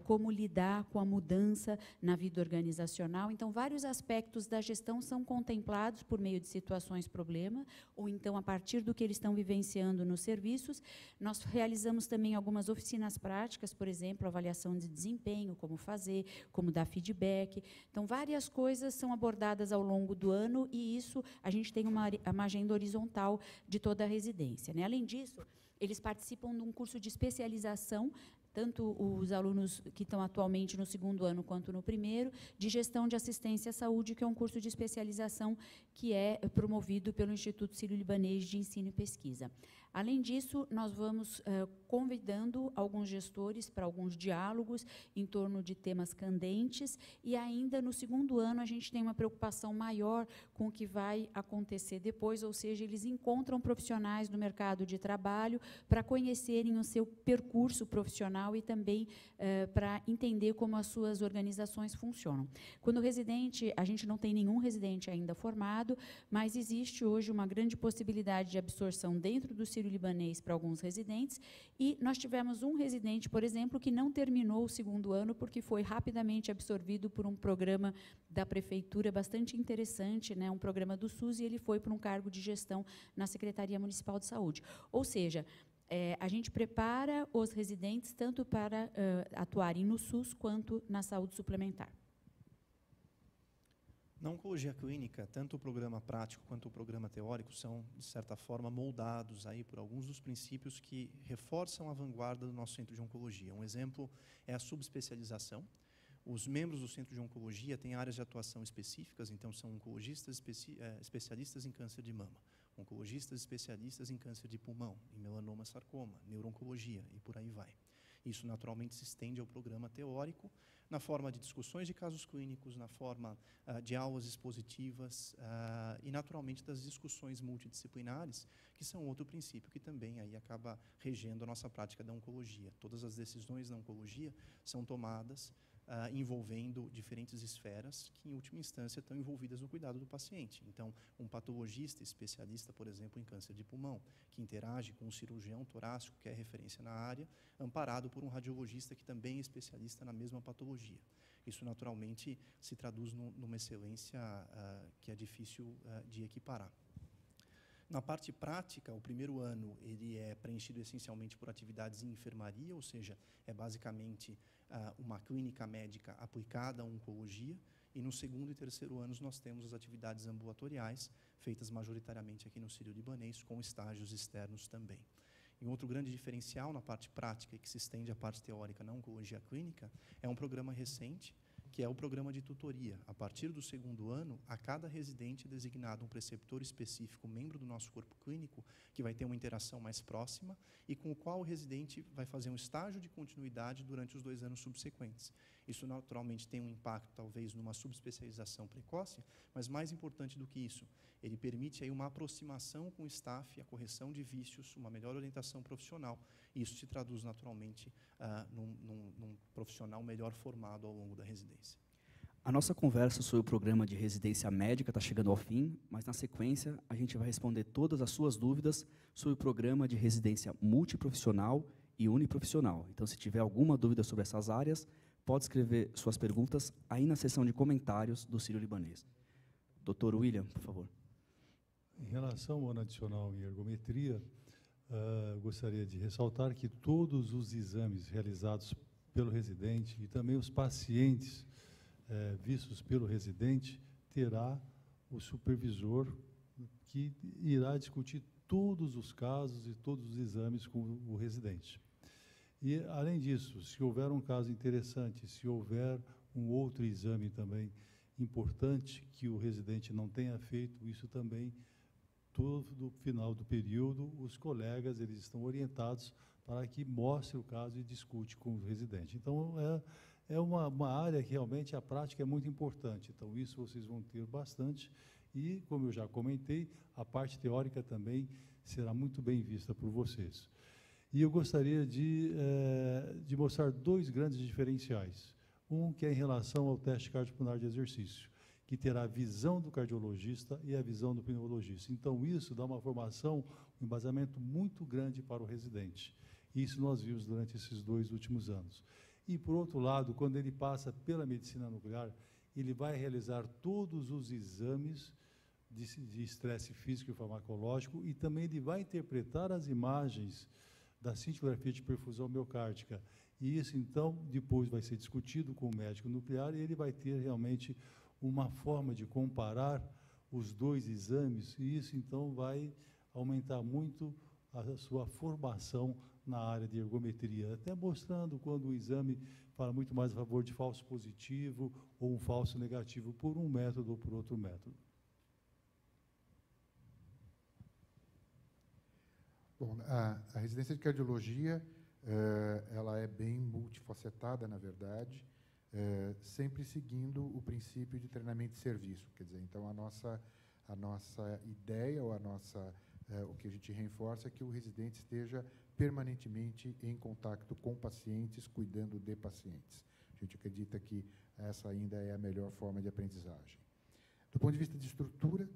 como lidar com a mudança na vida organizacional. Então, vários aspectos da gestão são contemplados por meio de situações, problema, ou então a partir do que eles estão vivenciando nos serviços. Nós realizamos também algumas oficinas práticas, por exemplo, avaliação de desempenho, como fazer, como dar feedback. Então, várias coisas são abordadas ao longo do ano, e isso a gente tem uma agenda horizontal de toda a residência, né? Além disso, eles participam de um curso de especialização, tanto os alunos que estão atualmente no segundo ano quanto no primeiro, de gestão de assistência à saúde, que é um curso de especialização que é promovido pelo Instituto Sírio-Libanês de Ensino e Pesquisa. Além disso, nós vamos convidando alguns gestores para alguns diálogos em torno de temas candentes, e ainda no segundo ano a gente tem uma preocupação maior com o que vai acontecer depois, ou seja, eles encontram profissionais do mercado de trabalho para conhecerem o seu percurso profissional e também para entender como as suas organizações funcionam. Quando o residente, a gente não tem nenhum residente ainda formado, mas existe hoje uma grande possibilidade de absorção dentro do Sírio-Libanês para alguns residentes, e nós tivemos um residente, por exemplo, que não terminou o segundo ano porque foi rapidamente absorvido por um programa da prefeitura bastante interessante, né, um programa do SUS, e ele foi para um cargo de gestão na Secretaria Municipal de Saúde. Ou seja, a gente prepara os residentes tanto para atuarem no SUS quanto na saúde suplementar. Na oncologia clínica, tanto o programa prático quanto o programa teórico são, de certa forma, moldados aí por alguns dos princípios que reforçam a vanguarda do nosso centro de oncologia. Um exemplo é a subespecialização. Os membros do centro de oncologia têm áreas de atuação específicas, então são oncologistas especialistas em câncer de mama, oncologistas especialistas em câncer de pulmão, em melanoma, sarcoma, neuro-oncologia e por aí vai. Isso naturalmente se estende ao programa teórico, na forma de discussões de casos clínicos, na forma de aulas expositivas e, naturalmente, das discussões multidisciplinares, que são outro princípio que também aí acaba regendo a nossa prática da oncologia. Todas as decisões na oncologia são tomadas envolvendo diferentes esferas que, em última instância, estão envolvidas no cuidado do paciente. Então, um patologista especialista, por exemplo, em câncer de pulmão, que interage com um cirurgião torácico, que é referência na área, amparado por um radiologista que também é especialista na mesma patologia. Isso, naturalmente, se traduz numa excelência que é difícil de equiparar. Na parte prática, o primeiro ano ele é preenchido essencialmente por atividades em enfermaria, ou seja, é basicamente uma clínica médica aplicada à oncologia, e no segundo e terceiro anos nós temos as atividades ambulatoriais, feitas majoritariamente aqui no Sírio-Libanês, com estágios externos também. E outro grande diferencial na parte prática, e que se estende à parte teórica na oncologia clínica, é um programa recente, que é o programa de tutoria. A partir do segundo ano, a cada residente é designado um preceptor específico, membro do nosso corpo clínico, que vai ter uma interação mais próxima e com o qual o residente vai fazer um estágio de continuidade durante os 2 anos subsequentes. Isso, naturalmente, tem um impacto, talvez, numa subespecialização precoce, mas, mais importante do que isso, ele permite aí uma aproximação com o staff, a correção de vícios, uma melhor orientação profissional. E isso se traduz, naturalmente, num profissional melhor formado ao longo da residência. A nossa conversa sobre o programa de residência médica está chegando ao fim, mas, na sequência, a gente vai responder todas as suas dúvidas sobre o programa de residência multiprofissional e uniprofissional. Então, se tiver alguma dúvida sobre essas áreas, pode escrever suas perguntas aí na seção de comentários do Sírio-Libanês. Dr. William, por favor. Em relação ao ano adicional em ergometria, gostaria de ressaltar que todos os exames realizados pelo residente e também os pacientes vistos pelo residente terá o supervisor que irá discutir todos os casos e todos os exames com o residente. E, além disso, se houver um caso interessante, se houver um outro exame também importante que o residente não tenha feito, isso também todo final do período, os colegas eles estão orientados para que mostre o caso e discute com o residente. Então, é uma área que realmente a prática é muito importante. Então, isso vocês vão ter bastante. E, como eu já comentei, a parte teórica também será muito bem vista por vocês. E eu gostaria de mostrar dois grandes diferenciais. Um que é em relação ao teste cardiopulmonar de exercício, que terá a visão do cardiologista e a visão do pneumologista. Então, isso dá uma formação, um embasamento muito grande para o residente. Isso nós vimos durante esses 2 últimos anos. E, por outro lado, quando ele passa pela medicina nuclear, ele vai realizar todos os exames de estresse físico e farmacológico e também ele vai interpretar as imagens da cintilografia de perfusão miocárdica. E isso, então, depois vai ser discutido com o médico nuclear e ele vai ter realmente uma forma de comparar os 2 exames e isso, então, vai aumentar muito a sua formação na área de ergometria, até mostrando quando o exame fala muito mais a favor de falso positivo ou um falso negativo por um método ou por outro método. Bom, a residência de cardiologia, ela é bem multifacetada, na verdade, sempre seguindo o princípio de treinamento de serviço. Quer dizer, então, a nossa ideia, ou o que a gente reforça é que o residente esteja permanentemente em contato com pacientes, cuidando de pacientes. A gente acredita que essa ainda é a melhor forma de aprendizagem. Do ponto de vista de estrutura,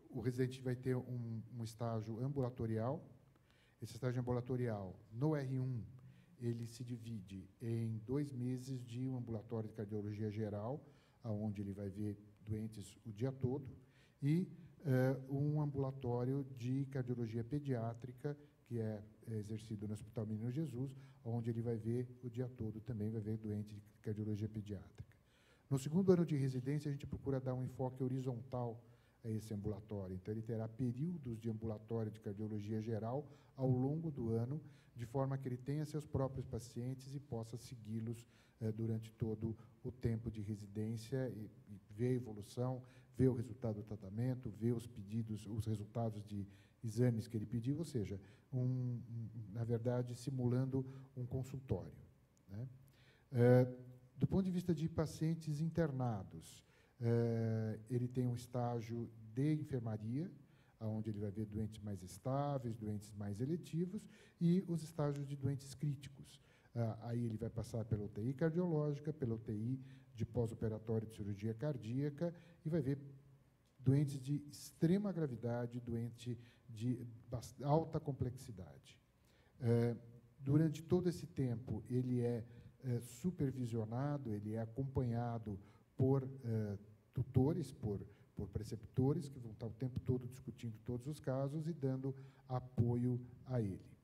o residente vai ter um estágio ambulatorial. Esse estágio ambulatorial, no R1, ele se divide em 2 meses de um ambulatório de cardiologia geral, onde ele vai ver doentes o dia todo, e um ambulatório de cardiologia pediátrica, que é exercido no Hospital Menino Jesus, onde ele vai ver o dia todo, também vai ver doente de cardiologia pediátrica. No segundo ano de residência, a gente procura dar um enfoque horizontal a esse ambulatório. Então, ele terá períodos de ambulatório de cardiologia geral ao longo do ano, de forma que ele tenha seus próprios pacientes e possa segui-los durante todo o tempo de residência e ver a evolução, ver o resultado do tratamento, ver os pedidos, os resultados de exames que ele pediu, ou seja, na verdade, simulando um consultório, né? Do ponto de vista de pacientes internados, ele tem um estágio de enfermaria, onde ele vai ver doentes mais estáveis, doentes mais eletivos, e os estágios de doentes críticos. Aí ele vai passar pela UTI cardiológica, pela UTI de pós-operatório de cirurgia cardíaca, e vai ver doentes de extrema gravidade, doentes de alta complexidade. Durante todo esse tempo, ele é supervisionado, ele é acompanhado por tutores, por preceptores, que vão estar o tempo todo discutindo todos os casos e dando apoio a ele.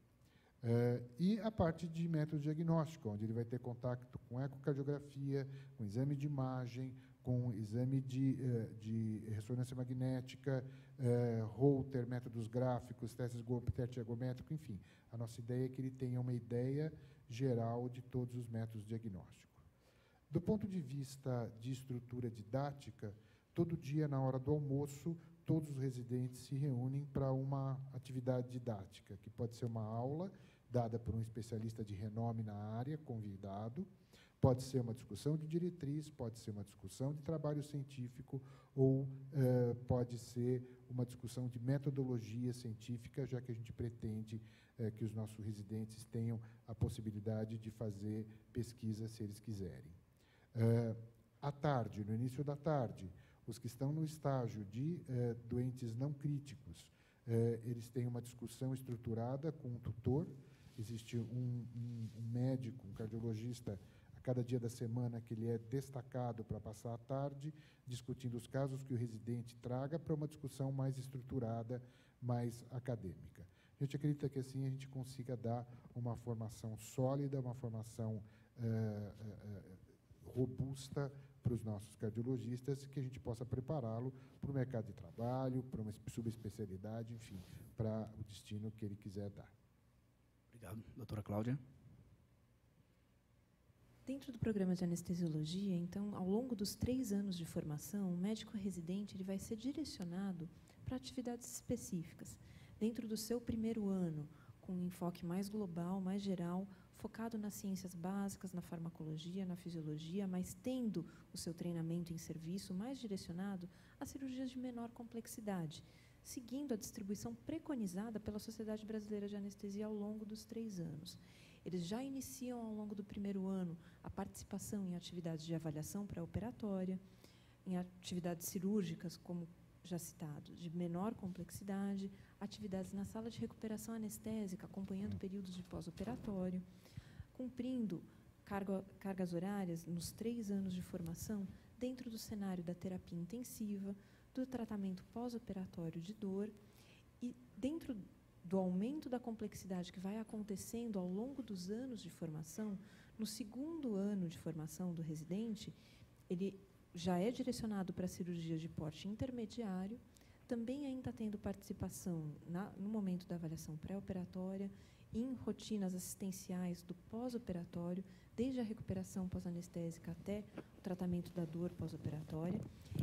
E a parte de método diagnóstico, onde ele vai ter contato com ecocardiografia, com exame de imagem, com exame de ressonância magnética, Holter, métodos gráficos, teste ergométrico, enfim. A nossa ideia é que ele tenha uma ideia geral de todos os métodos diagnósticos. Do ponto de vista de estrutura didática, todo dia, na hora do almoço, todos os residentes se reúnem para uma atividade didática, que pode ser uma aula dada por um especialista de renome na área, convidado, pode ser uma discussão de diretriz, pode ser uma discussão de trabalho científico, ou pode ser uma discussão de metodologia científica, já que a gente pretende que os nossos residentes tenham a possibilidade de fazer pesquisa, se eles quiserem. À tarde, no início da tarde, os que estão no estágio de doentes não críticos, eles têm uma discussão estruturada com um tutor. Existe um médico, um cardiologista, a cada dia da semana que ele é destacado para passar a tarde, discutindo os casos que o residente traga para uma discussão mais estruturada, mais acadêmica. A gente acredita que assim a gente consiga dar uma formação sólida, uma formação robusta para os nossos cardiologistas, que a gente possa prepará-lo para o mercado de trabalho, para uma subespecialidade, enfim, para o destino que ele quiser dar. Obrigado. Doutora Cláudia. Dentro do programa de anestesiologia, então, ao longo dos 3 anos de formação, o médico residente ele vai ser direcionado para atividades específicas. Dentro do seu primeiro ano, com um enfoque mais global, mais geral, focado nas ciências básicas, na farmacologia, na fisiologia, mas tendo o seu treinamento em serviço mais direcionado a cirurgias de menor complexidade, seguindo a distribuição preconizada pela Sociedade Brasileira de Anestesia ao longo dos 3 anos. Eles já iniciam, ao longo do primeiro ano, a participação em atividades de avaliação pré-operatória, em atividades cirúrgicas, como já citado, de menor complexidade, atividades na sala de recuperação anestésica, acompanhando períodos de pós-operatório, cumprindo cargas horárias nos 3 anos de formação dentro do cenário da terapia intensiva, do tratamento pós-operatório de dor e dentro do aumento da complexidade que vai acontecendo ao longo dos anos de formação. No segundo ano de formação do residente, ele já é direcionado para cirurgias de porte intermediário, também ainda tendo participação no momento da avaliação pré-operatória, em rotinas assistenciais do pós-operatório, desde a recuperação pós-anestésica até o tratamento da dor pós-operatória.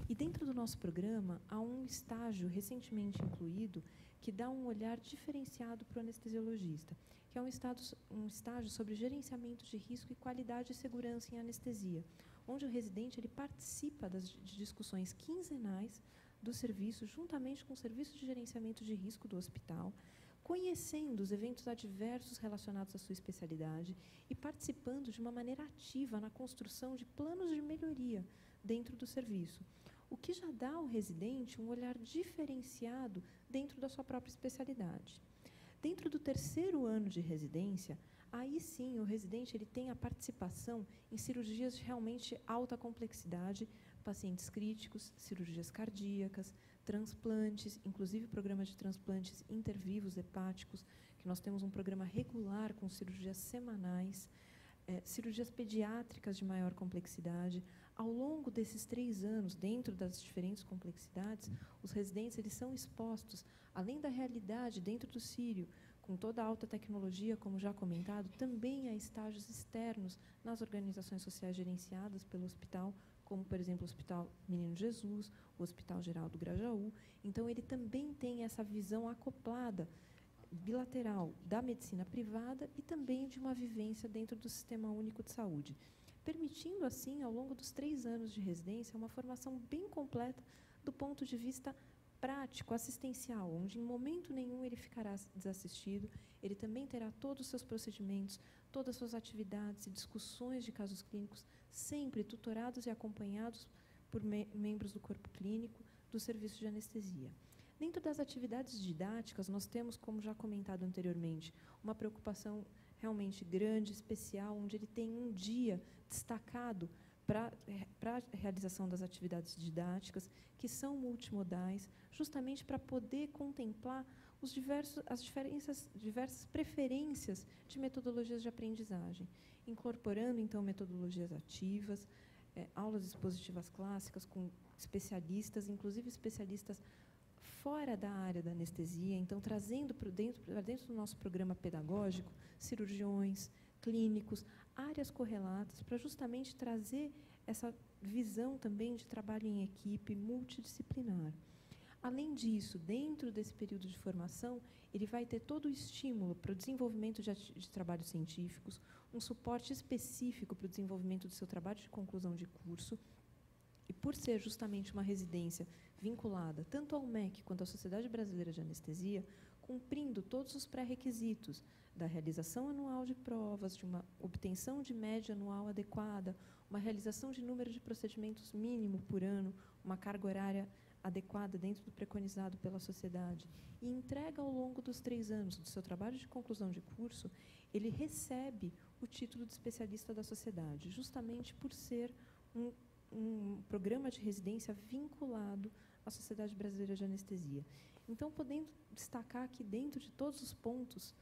E dentro do nosso programa, há um estágio recentemente incluído que dá um olhar diferenciado para o anestesiologista, que é um estágio sobre gerenciamento de risco e qualidade e segurança em anestesia, onde o residente ele participa de discussões quinzenais do serviço, juntamente com o serviço de gerenciamento de risco do hospital, conhecendo os eventos adversos relacionados à sua especialidade e participando de uma maneira ativa na construção de planos de melhoria dentro do serviço, o que já dá ao residente um olhar diferenciado dentro da sua própria especialidade. Dentro do terceiro ano de residência, aí sim o residente ele tem a participação em cirurgias de realmente alta complexidade, pacientes críticos, cirurgias cardíacas, transplantes, inclusive programas de transplantes intervivos hepáticos, que nós temos um programa regular com cirurgias semanais, cirurgias pediátricas de maior complexidade. Ao longo desses 3 anos, dentro das diferentes complexidades, os residentes eles são expostos, além da realidade dentro do Sírio, com toda a alta tecnologia, como já comentado, também a estágios externos nas organizações sociais gerenciadas pelo hospital, como, por exemplo, o Hospital Menino Jesus, o Hospital Geral do Grajaú. Então, ele também tem essa visão acoplada, bilateral, da medicina privada e também de uma vivência dentro do Sistema Único de Saúde, permitindo, assim, ao longo dos 3 anos de residência, uma formação bem completa do ponto de vista prático, assistencial, onde em momento nenhum ele ficará desassistido, ele também terá todos os seus procedimentos, todas as suas atividades e discussões de casos clínicos, sempre tutorados e acompanhados por membros do corpo clínico do serviço de anestesia. Dentro das atividades didáticas, nós temos, como já comentado anteriormente, uma preocupação realmente grande, especial, onde ele tem um dia destacado para a realização das atividades didáticas, que são multimodais, justamente para poder contemplar as diversas preferências de metodologias de aprendizagem, incorporando, então, metodologias ativas, aulas expositivas clássicas com especialistas, inclusive especialistas fora da área da anestesia, então, trazendo para dentro do nosso programa pedagógico cirurgiões, clínicos, áreas correlatas, para justamente trazer essa visão também de trabalho em equipe multidisciplinar. Além disso, dentro desse período de formação, ele vai ter todo o estímulo para o desenvolvimento de trabalhos científicos, um suporte específico para o desenvolvimento do seu trabalho de conclusão de curso, e por ser justamente uma residência vinculada tanto ao MEC quanto à Sociedade Brasileira de Anestesia, cumprindo todos os pré-requisitos da realização anual de provas, de uma obtenção de média anual adequada, uma realização de número de procedimentos mínimo por ano, uma carga horária adequada dentro do preconizado pela sociedade, e entrega ao longo dos 3 anos do seu trabalho de conclusão de curso, ele recebe o título de especialista da sociedade, justamente por ser um programa de residência vinculado à Sociedade Brasileira de Anestesia. Então, podendo destacar aqui, dentro de todos os pontos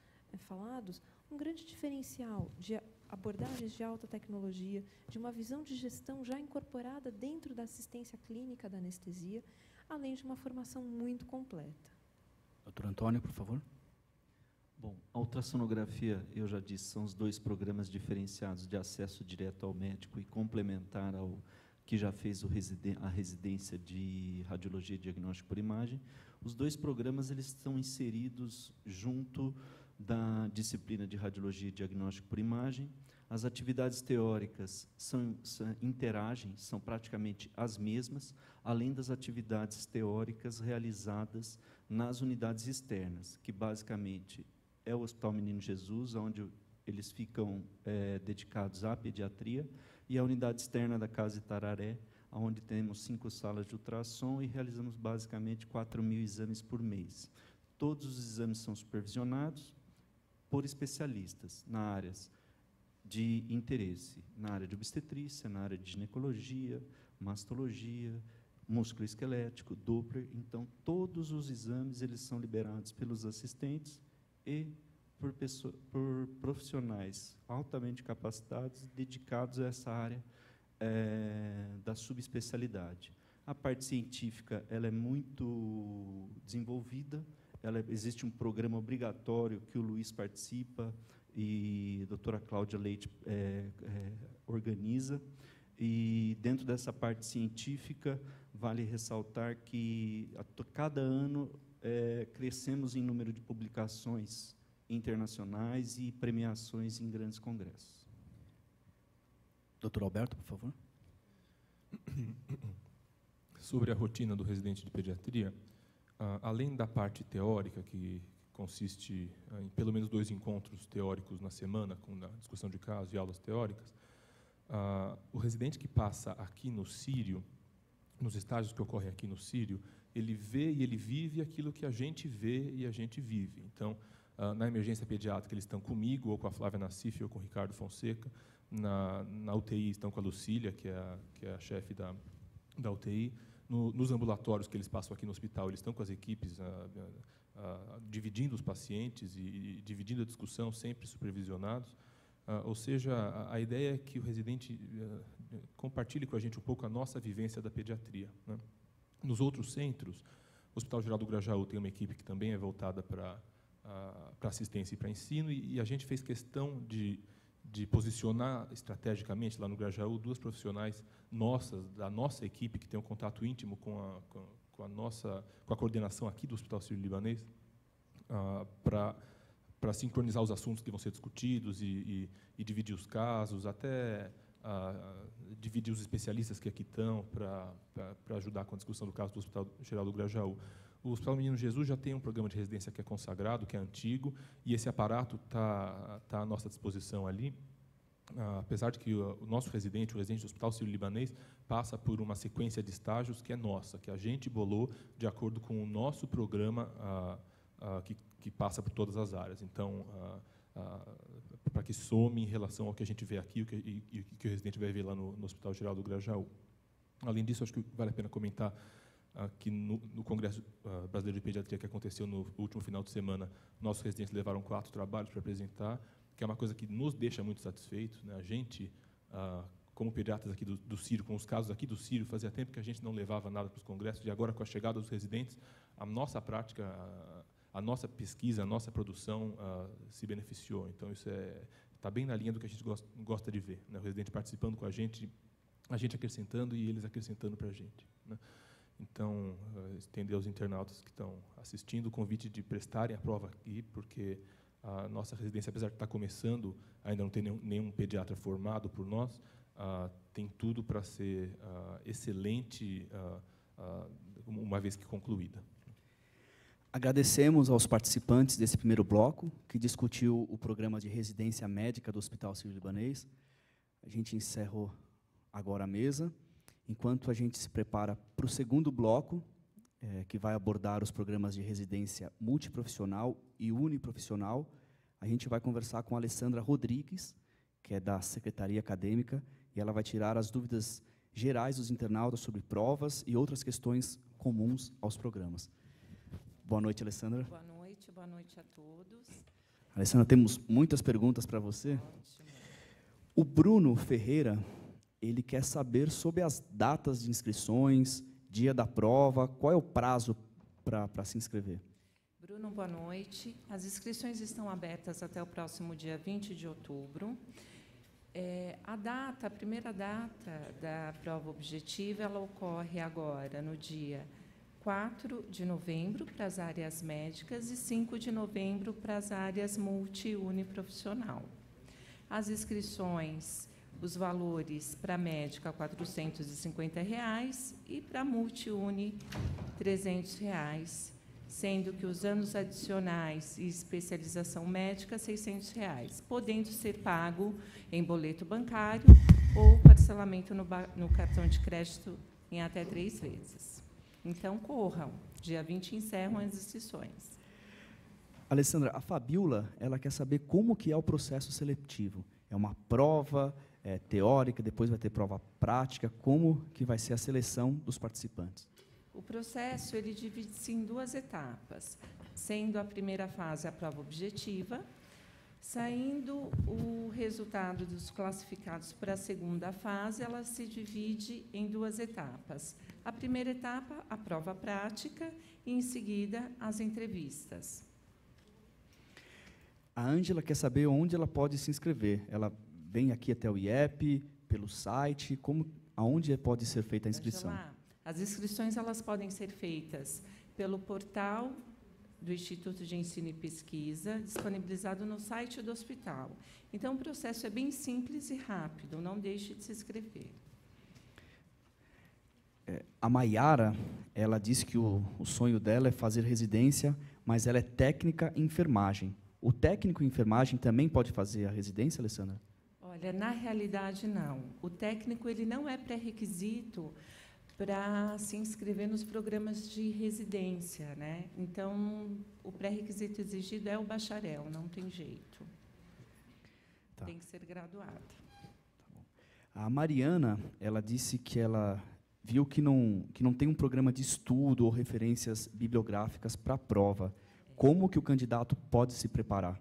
falados, um grande diferencial de abordagens de alta tecnologia, de uma visão de gestão já incorporada dentro da assistência clínica da anestesia, além de uma formação muito completa. Doutor Antônio, por favor. Bom, a ultrassonografia, eu já disse, são os 2 programas diferenciados de acesso direto ao médico e complementar ao que já fez a residência de radiologia e diagnóstico por imagem. Os 2 programas eles estão inseridos junto da disciplina de radiologia e diagnóstico por imagem. As atividades teóricas interagem, são praticamente as mesmas, além das atividades teóricas realizadas nas unidades externas, que basicamente é o Hospital Menino Jesus, onde eles ficam dedicados à pediatria, e a unidade externa da Casa Itararé, onde temos 5 salas de ultrassom e realizamos basicamente 4.000 exames por mês. Todos os exames são supervisionados por especialistas na áreas de interesse, na área de obstetrícia, na área de ginecologia, mastologia, músculo esquelético, Doppler. Então, todos os exames eles são liberados pelos assistentes e por profissionais altamente capacitados, dedicados a essa área da subespecialidade. A parte científica ela é muito desenvolvida, existe um programa obrigatório que o Luiz participa e a doutora Cláudia Leite organiza. E, dentro dessa parte científica, vale ressaltar que, a cada ano, crescemos em número de publicações internacionais e premiações em grandes congressos. Doutor Alberto, por favor. Sobre a rotina do residente de pediatria, além da parte teórica, que consiste em pelo menos 2 encontros teóricos na semana, com a discussão de casos e aulas teóricas, o residente que passa aqui no Sírio, nos estágios que ocorrem aqui no Sírio, ele vê e ele vive aquilo que a gente vê e a gente vive. Então, na emergência pediátrica, eles estão comigo, ou com a Flávia Nassif, ou com o Ricardo Fonseca. Na UTI, estão com a Lucília, que é a chefe da UTI. Nos ambulatórios que eles passam aqui no hospital, eles estão com as equipes dividindo os pacientes e dividindo a discussão, sempre supervisionados. Ou seja, a ideia é que o residente compartilhe com a gente um pouco a nossa vivência da pediatria, né? Nos outros centros, o Hospital Geral do Grajaú tem uma equipe que também é voltada para assistência e para ensino, e a gente fez questão de posicionar estrategicamente lá no Grajaú 2 profissionais nossas, da nossa equipe, que tem um contato íntimo com a coordenação aqui do Hospital Sírio-Libanês, para sincronizar os assuntos que vão ser discutidos e dividir os casos, até dividir os especialistas que aqui estão para ajudar com a discussão do caso do Hospital Geral do Grajaú. O Hospital Menino Jesus já tem um programa de residência que é consagrado, que é antigo, e esse aparato está à nossa disposição ali, apesar de que o nosso residente, o residente do Hospital Sírio-Libanês, passa por uma sequência de estágios que é nossa, que a gente bolou de acordo com o nosso programa que passa por todas as áreas. Então, para que some em relação ao que a gente vê aqui e o que o residente vai ver lá no Hospital Geral do Grajaú. Além disso, acho que vale a pena comentar que no Congresso Brasileiro de Pediatria, que aconteceu no último final de semana, nossos residentes levaram 4 trabalhos para apresentar, que é uma coisa que nos deixa muito satisfeitos, né? A gente, como pediatras aqui do Sírio, com os casos aqui do Sírio, fazia tempo que a gente não levava nada para os congressos, e agora, com a chegada dos residentes, a nossa prática, a nossa pesquisa, a nossa produção se beneficiou. Então, isso está bem na linha do que a gente gosta de ver, né? O residente participando com a gente acrescentando e eles acrescentando para a gente, né? Então, estender aos internautas que estão assistindo o convite de prestarem a prova aqui, porque a nossa residência, apesar de estar começando, ainda não tem nenhum pediatra formado por nós, tem tudo para ser excelente uma vez que concluída. Agradecemos aos participantes desse primeiro bloco, que discutiu o programa de residência médica do Hospital Sírio-Libanês. A gente encerrou agora a mesa. Enquanto a gente se prepara para o segundo bloco, que vai abordar os programas de residência multiprofissional e uniprofissional, a gente vai conversar com a Alessandra Rodrigues, que é da Secretaria Acadêmica, e ela vai tirar as dúvidas gerais dos internautas sobre provas e outras questões comuns aos programas. Boa noite, Alessandra. Boa noite a todos. Alessandra, temos muitas perguntas para você. Ótimo. O Bruno Ferreira, ele quer saber sobre as datas de inscrições, dia da prova, qual é o prazo para se inscrever? Bruno, boa noite. As inscrições estão abertas até o próximo dia 20 de outubro. A primeira data da prova objetiva, ela ocorre agora no dia 4 de novembro para as áreas médicas e 5 de novembro para as áreas multi e uniprofissional. As inscrições, os valores para médica R$ 450 e para multi-uni R$ 300, sendo que os anos adicionais e especialização médica R$ 600, podendo ser pago em boleto bancário ou parcelamento no cartão de crédito em até 3 vezes. Então, corram. Dia 20 encerram as inscrições. Alessandra, a Fabiola, ela quer saber como que é o processo seletivo. É uma prova teórica, depois vai ter prova prática, como que vai ser a seleção dos participantes? O processo ele divide-se em 2 etapas, sendo a primeira fase a prova objetiva, saindo o resultado dos classificados para a segunda fase, ela se divide em 2 etapas. A primeira etapa, a prova prática, e, em seguida, as entrevistas. A Ângela quer saber onde ela pode se inscrever. Ela vem aqui até o IEP, pelo site, aonde pode ser feita a inscrição? Ângela, as inscrições elas podem ser feitas pelo portal do Instituto de Ensino e Pesquisa, disponibilizado no site do hospital. Então, o processo é bem simples e rápido, não deixe de se inscrever. A Maiara, ela disse que o sonho dela é fazer residência, mas ela é técnica em enfermagem. O técnico em enfermagem também pode fazer a residência, Alessandra? Olha, na realidade, não. O técnico ele não é pré-requisito para se inscrever nos programas de residência, né? Então, o pré-requisito exigido é o bacharel, não tem jeito. Tá. Tem que ser graduado. Tá bom. A Mariana, ela disse que ela viu que não tem um programa de estudo ou referências bibliográficas para a prova. Como que o candidato pode se preparar?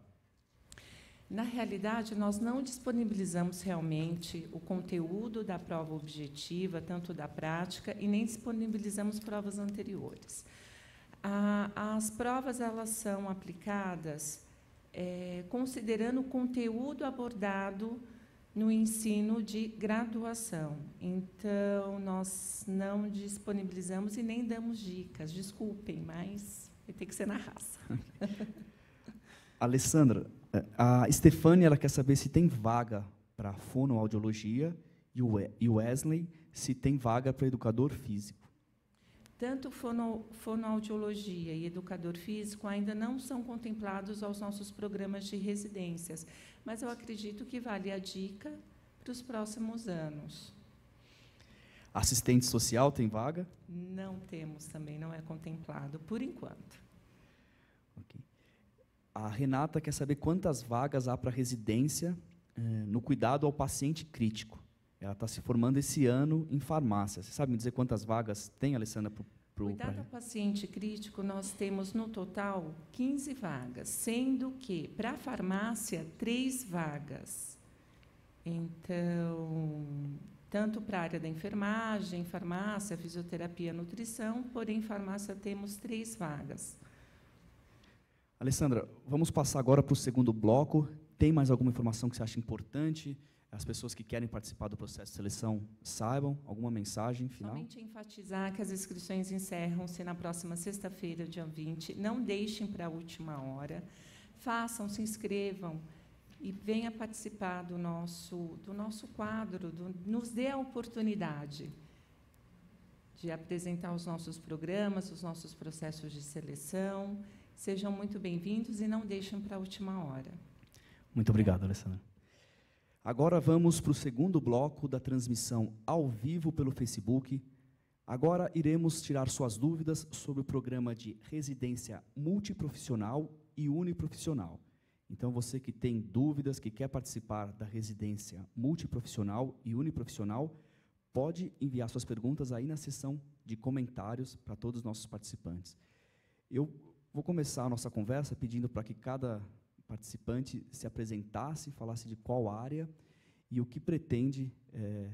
Na realidade, nós não disponibilizamos realmente o conteúdo da prova objetiva, tanto da prática, e nem disponibilizamos provas anteriores. As provas elas são aplicadas considerando o conteúdo abordado no ensino de graduação. Então, nós não disponibilizamos e nem damos dicas. Desculpem, mas vai ter que ser na raça. Alessandra, a Stefânia ela quer saber se tem vaga para fonoaudiologia e o Wesley se tem vaga para educador físico. Tanto fonoaudiologia e educador físico ainda não são contemplados aos nossos programas de residências, mas eu acredito que vale a dica para os próximos anos. Assistente social tem vaga? Não temos também, não é contemplado, por enquanto. Okay. A Renata quer saber quantas vagas há para residência no cuidado ao paciente crítico. Ela está se formando esse ano em farmácia. Você sabe me dizer quantas vagas tem, Alessandra, para o cuidado ao paciente crítico, nós temos, no total, 15 vagas, sendo que, para a farmácia, 3 vagas. Então, tanto para a área da enfermagem, farmácia, fisioterapia, nutrição, porém, farmácia temos 3 vagas. Alessandra, vamos passar agora para o segundo bloco. Tem mais alguma informação que você acha importante? As pessoas que querem participar do processo de seleção saibam? Alguma mensagem final? Somente enfatizar que as inscrições encerram-se na próxima sexta-feira, dia 20. Não deixem para a última hora. Façam, se inscrevam e venha participar do nosso quadro. Nos dê a oportunidade de apresentar os nossos programas, os nossos processos de seleção. Sejam muito bem-vindos e não deixem para a última hora. Muito obrigado, Alessandra. Agora vamos para o segundo bloco da transmissão ao vivo pelo Facebook. Agora iremos tirar suas dúvidas sobre o programa de residência multiprofissional e uniprofissional. Então, você que tem dúvidas, que quer participar da residência multiprofissional e uniprofissional, pode enviar suas perguntas aí na seção de comentários para todos os nossos participantes. Eu vou começar a nossa conversa pedindo para que cada participante se apresentasse, falasse de qual área e o que pretende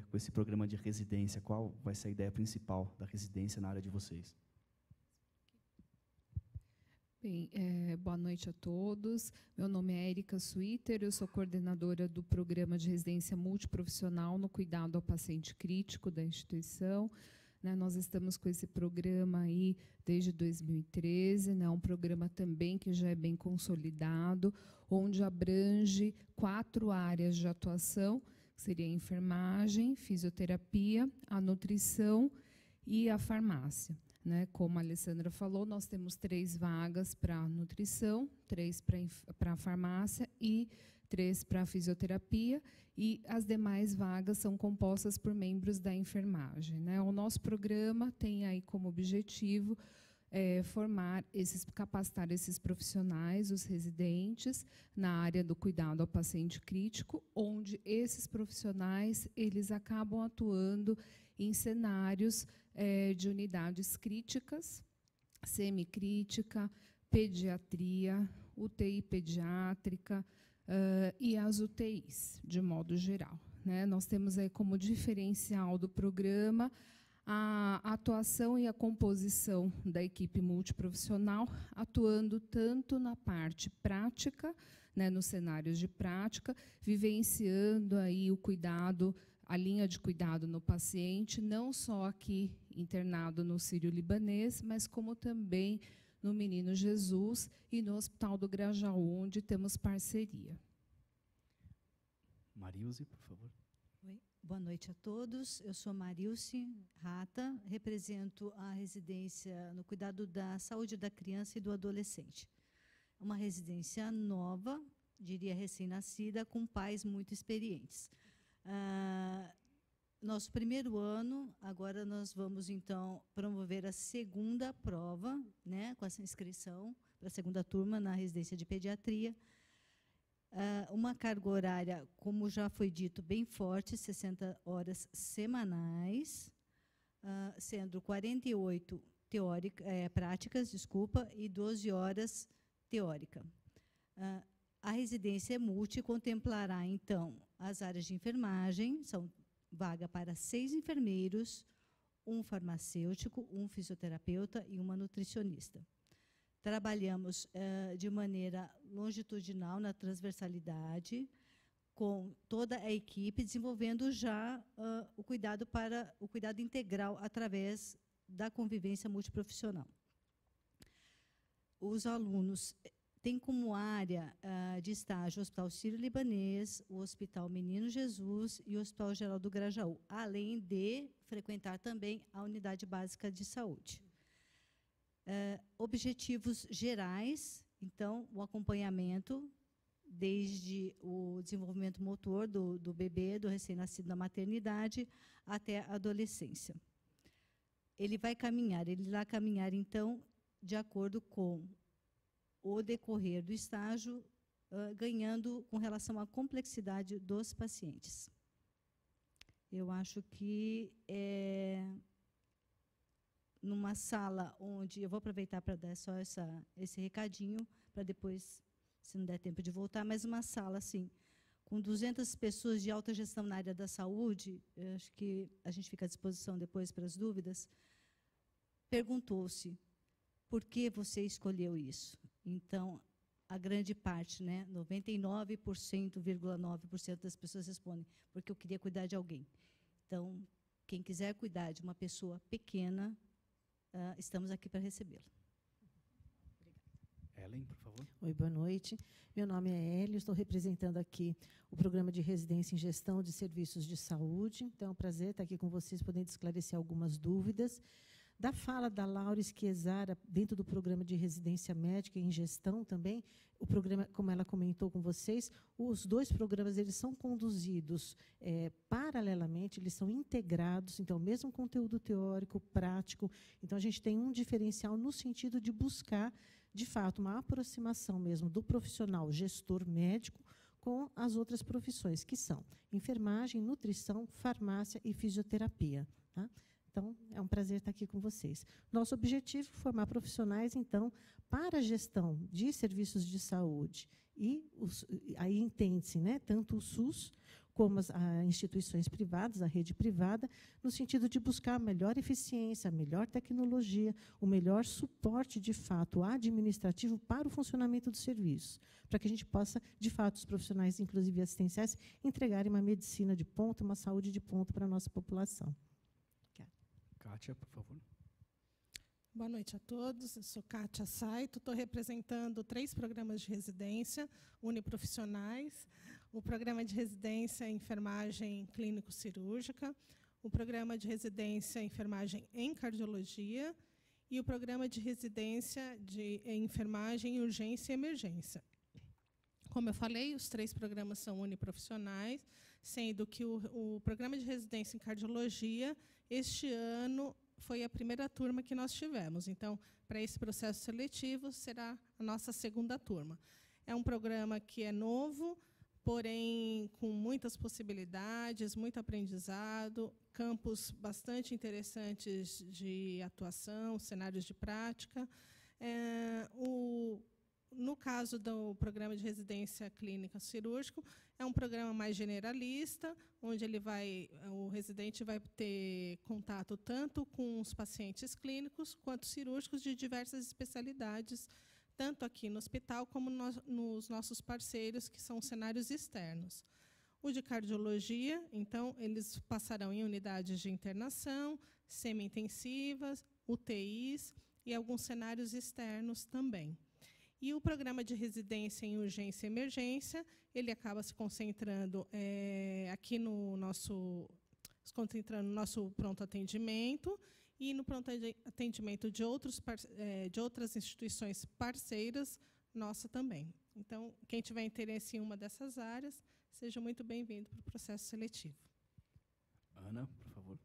com esse programa de residência, qual vai ser a ideia principal da residência na área de vocês. Bem, boa noite a todos. Meu nome é Érica Suíter, eu sou coordenadora do Programa de Residência Multiprofissional no Cuidado ao Paciente Crítico da instituição. Nós estamos com esse programa aí desde 2013, um programa também que já é bem consolidado, onde abrange 4 áreas de atuação, que seria a enfermagem, fisioterapia, a nutrição e a farmácia. Como a Alessandra falou, nós temos 3 vagas para a nutrição, 3 para a farmácia e 3 para a fisioterapia, e as demais vagas são compostas por membros da enfermagem. O nosso programa tem aí como objetivo capacitar esses profissionais, os residentes, na área do cuidado ao paciente crítico, onde esses profissionais eles acabam atuando em cenários de unidades críticas, semicrítica, pediatria, UTI pediátrica e as UTIs, de modo geral. Nós temos aí como diferencial do programa a atuação e a composição da equipe multiprofissional, atuando tanto na parte prática, nos cenários de prática, vivenciando aí o cuidado, a linha de cuidado no paciente, não só aqui internado no Sírio-Libanês, mas como também no Menino Jesus e no Hospital do Grajaú, onde temos parceria. Marilze, por favor. Oi, boa noite a todos. Eu sou Marilce Rata, represento a residência no cuidado da saúde da criança e do adolescente. Uma residência nova, diria recém-nascida, com pais muito experientes. Nosso primeiro ano, agora nós vamos, então, promover a segunda prova, com essa inscrição para a segunda turma na residência de pediatria. Uma carga horária, como já foi dito, bem forte, 60 horas semanais, sendo 48 práticas, e 12 horas teórica. A residência multi contemplará, então, as áreas de enfermagem, são vaga para 6 enfermeiros, um farmacêutico, um fisioterapeuta e uma nutricionista. Trabalhamos de maneira longitudinal na transversalidade, com toda a equipe, desenvolvendo já o cuidado integral através da convivência multiprofissional. Os alunos têm como área de estágio o Hospital Sírio-Libanês, o Hospital Menino Jesus e o Hospital Geral do Grajaú, além de frequentar também a Unidade Básica de Saúde. Objetivos gerais, então, o acompanhamento, desde o desenvolvimento motor do bebê, do recém-nascido na maternidade, até a adolescência. Ele irá caminhar, então, de acordo com o decorrer do estágio, ganhando com relação à complexidade dos pacientes. Eu acho que numa sala onde... Eu vou aproveitar para dar só esse recadinho, para depois, se não der tempo de voltar, mas uma sala assim, com 200 pessoas de alta gestão na área da saúde, eu acho que a gente fica à disposição depois para as dúvidas, perguntou-se, por que você escolheu isso? Então, a grande parte, 99,9% das pessoas respondem, porque eu queria cuidar de alguém. Então, quem quiser cuidar de uma pessoa pequena, estamos aqui para recebê-lo. Ellen, por favor. Oi, boa noite. Meu nome é Hélio, estou representando aqui o Programa de Residência em Gestão de Serviços de Saúde. Então, é um prazer estar aqui com vocês, podendo esclarecer algumas dúvidas. Da fala da Laura Chiesara, dentro do Programa de Residência Médica em Gestão também, o programa, como ela comentou com vocês, os 2 programas eles são conduzidos paralelamente, eles são integrados, então, o mesmo conteúdo teórico, prático. Então, a gente tem um diferencial no sentido de buscar, de fato, uma aproximação mesmo do profissional gestor médico com as outras profissões, que são enfermagem, nutrição, farmácia e fisioterapia. Tá? Então, é um prazer estar aqui com vocês. Nosso objetivo é formar profissionais, então, para a gestão de serviços de saúde. E aí entende-se, tanto o SUS como as instituições privadas, a rede privada, no sentido de buscar a melhor eficiência, a melhor tecnologia, o melhor suporte, de fato, administrativo para o funcionamento do serviço, para que a gente possa, de fato, os profissionais, inclusive assistenciais, entregarem uma medicina de ponta, uma saúde de ponta para a nossa população. Kátia, por favor. Boa noite a todos. Eu sou Kátia Saito, estou representando 3 programas de residência uniprofissionais, o programa de residência em enfermagem clínico-cirúrgica, o programa de residência em enfermagem em cardiologia e o programa de residência em enfermagem em urgência e emergência. Como eu falei, os 3 programas são uniprofissionais, sendo que o programa de residência em cardiologia, este ano, foi a primeira turma que nós tivemos. Então, para esse processo seletivo, será a nossa 2ª turma. É um programa que é novo, porém com muitas possibilidades, muito aprendizado, campos bastante interessantes de atuação, cenários de prática. No caso do programa de residência clínica cirúrgico, é um programa mais generalista, onde o residente vai ter contato tanto com os pacientes clínicos quanto cirúrgicos de diversas especialidades, tanto aqui no hospital como nos nossos parceiros, que são cenários externos. O de cardiologia, então, eles passarão em unidades de internação, semi-intensivas, UTIs e alguns cenários externos também. E o programa de residência em urgência e emergência, ele acaba se concentrando aqui no nosso pronto atendimento e no pronto atendimento de outras instituições parceiras, nossa também. Então, quem tiver interesse em uma dessas áreas, seja muito bem-vindo para o processo seletivo. Ana, por favor.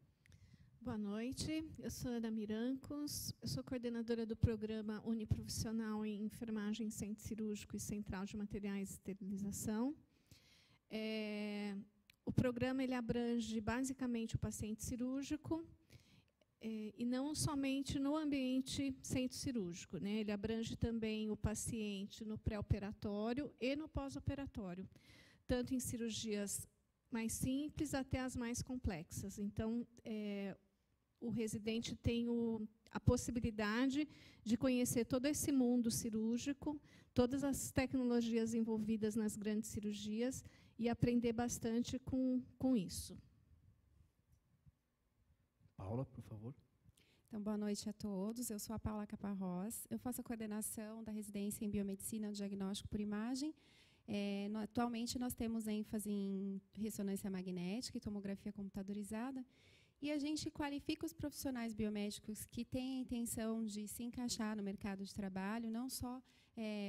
Boa noite, eu sou Ana Mirancos, eu sou coordenadora do programa uniprofissional em enfermagem, centro cirúrgico e central de materiais de esterilização. O programa ele abrange basicamente o paciente cirúrgico e não somente no ambiente centro cirúrgico, né? Ele abrange também o paciente no pré-operatório e no pós-operatório, tanto em cirurgias mais simples até as mais complexas. Então, o residente tem a possibilidade de conhecer todo esse mundo cirúrgico, todas as tecnologias envolvidas nas grandes cirurgias e aprender bastante com isso. Paula, por favor. Então, boa noite a todos. Eu sou a Paula Caparrós. Eu faço a coordenação da residência em biomedicina, diagnóstico por imagem. Atualmente, nós temos ênfase em ressonância magnética e tomografia computadorizada. E a gente qualifica os profissionais biomédicos que têm a intenção de se encaixar no mercado de trabalho, não só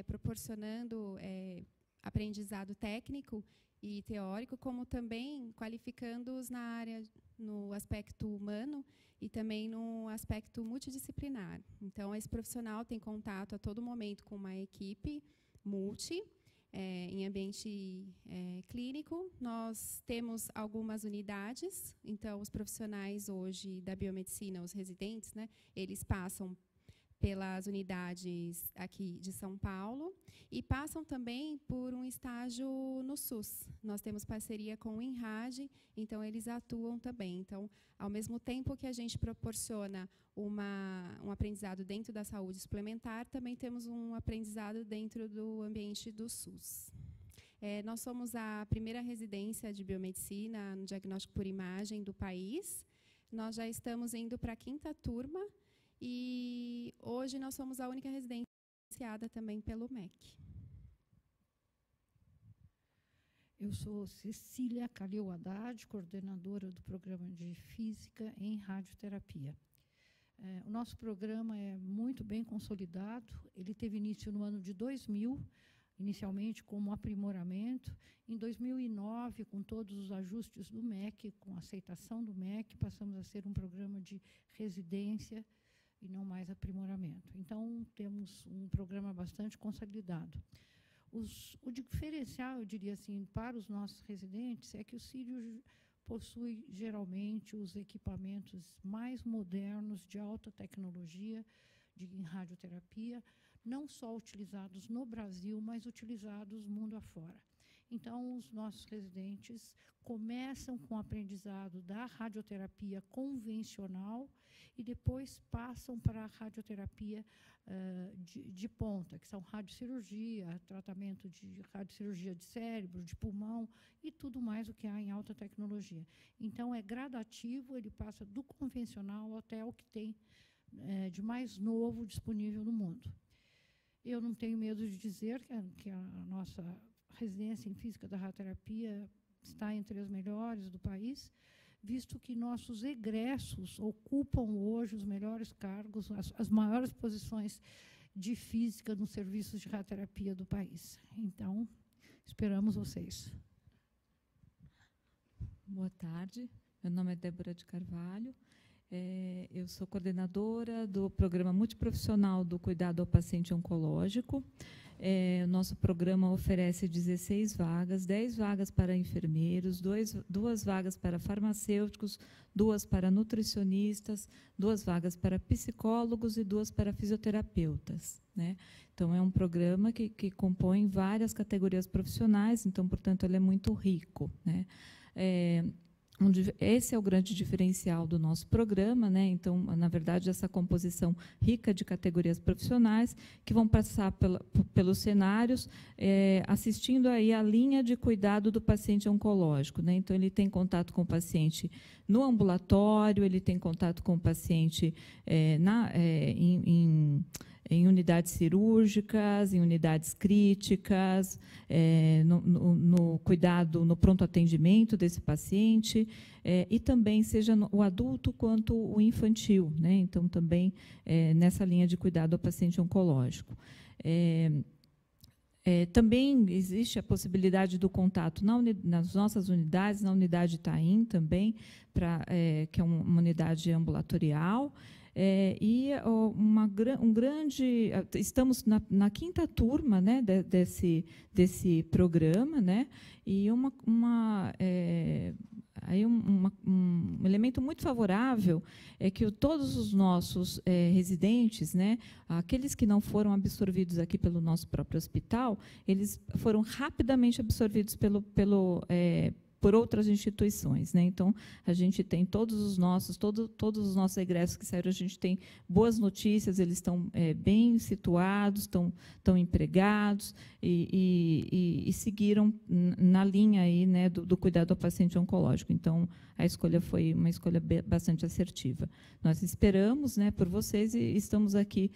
proporcionando aprendizado técnico e teórico, como também qualificando-os na área, no aspecto humano e também no aspecto multidisciplinar. Então, esse profissional tem contato a todo momento com uma equipe multi, em ambiente clínico. Nós temos algumas unidades, então os profissionais hoje da biomedicina, os residentes, né, eles passam pelas unidades aqui de São Paulo e passam também por um estágio no SUS. Nós temos parceria com o INRAD, então eles atuam também. Então, ao mesmo tempo que a gente proporciona um aprendizado dentro da saúde suplementar, também temos um aprendizado dentro do ambiente do SUS. Nós somos a primeira residência de biomedicina no diagnóstico por imagem do país. Nós já estamos indo para a 5ª turma e hoje nós somos a única residência iniciada também pelo MEC. Eu sou Cecília Calil Haddad, coordenadora do programa de Física em Radioterapia. O nosso programa é muito bem consolidado. Ele teve início no ano de 2000, inicialmente como aprimoramento. Em 2009, com todos os ajustes do MEC, com a aceitação do MEC, passamos a ser um programa de residência e não mais aprimoramento. Então, temos um programa bastante consolidado. O diferencial, eu diria assim, para os nossos residentes é que o Círio possui, geralmente, os equipamentos mais modernos, de alta tecnologia, em radioterapia, não só utilizados no Brasil, mas utilizados mundo afora. Então, os nossos residentes começam com o aprendizado da radioterapia convencional e depois passam para a radioterapia de ponta, que são radiocirurgia, tratamento de radiocirurgia de cérebro, de pulmão e tudo mais o que há em alta tecnologia. Então, é gradativo, ele passa do convencional até o que tem de mais novo disponível no mundo. Eu não tenho medo de dizer que a nossa residência em física da radioterapia está entre as melhores do país, visto que nossos egressos ocupam hoje os melhores cargos, as maiores posições de física nos serviços de radioterapia do país. Então, esperamos vocês. Boa tarde, meu nome é Débora de Carvalho, eu sou coordenadora do Programa Multiprofissional do Cuidado ao Paciente Oncológico. O nosso programa oferece 16 vagas, 10 vagas para enfermeiros, 2 vagas para farmacêuticos, 2 para nutricionistas, 2 vagas para psicólogos e 2 para fisioterapeutas, né? Então, é um programa que compõe várias categorias profissionais, então, portanto, ele é muito rico, né? Esse é o grande diferencial do nosso programa, né? Então, na verdade, essa composição rica de categorias profissionais que vão passar pelos cenários, assistindo aí a linha de cuidado do paciente oncológico, né? Então, ele tem contato com o paciente no ambulatório, ele tem contato com o paciente em unidades cirúrgicas, em unidades críticas, no cuidado, no pronto atendimento desse paciente, e também seja o adulto quanto o infantil, né? Então, também nessa linha de cuidado ao paciente oncológico. Também existe a possibilidade do contato nas nossas unidades, na unidade Itaim também, que é uma unidade ambulatorial, estamos na 5ª turma, né, desse programa, né, e um elemento muito favorável é que todos os nossos residentes, né, aqueles que não foram absorvidos aqui pelo nosso próprio hospital, eles foram rapidamente absorvidos por outras instituições, né? Então, a gente tem todos os nossos egressos que saíram, a gente tem boas notícias, eles estão bem situados, estão empregados e seguiram na linha aí, né, do cuidado ao paciente oncológico. Então, a escolha foi uma escolha bastante assertiva. Nós esperamos, né, por vocês e estamos aqui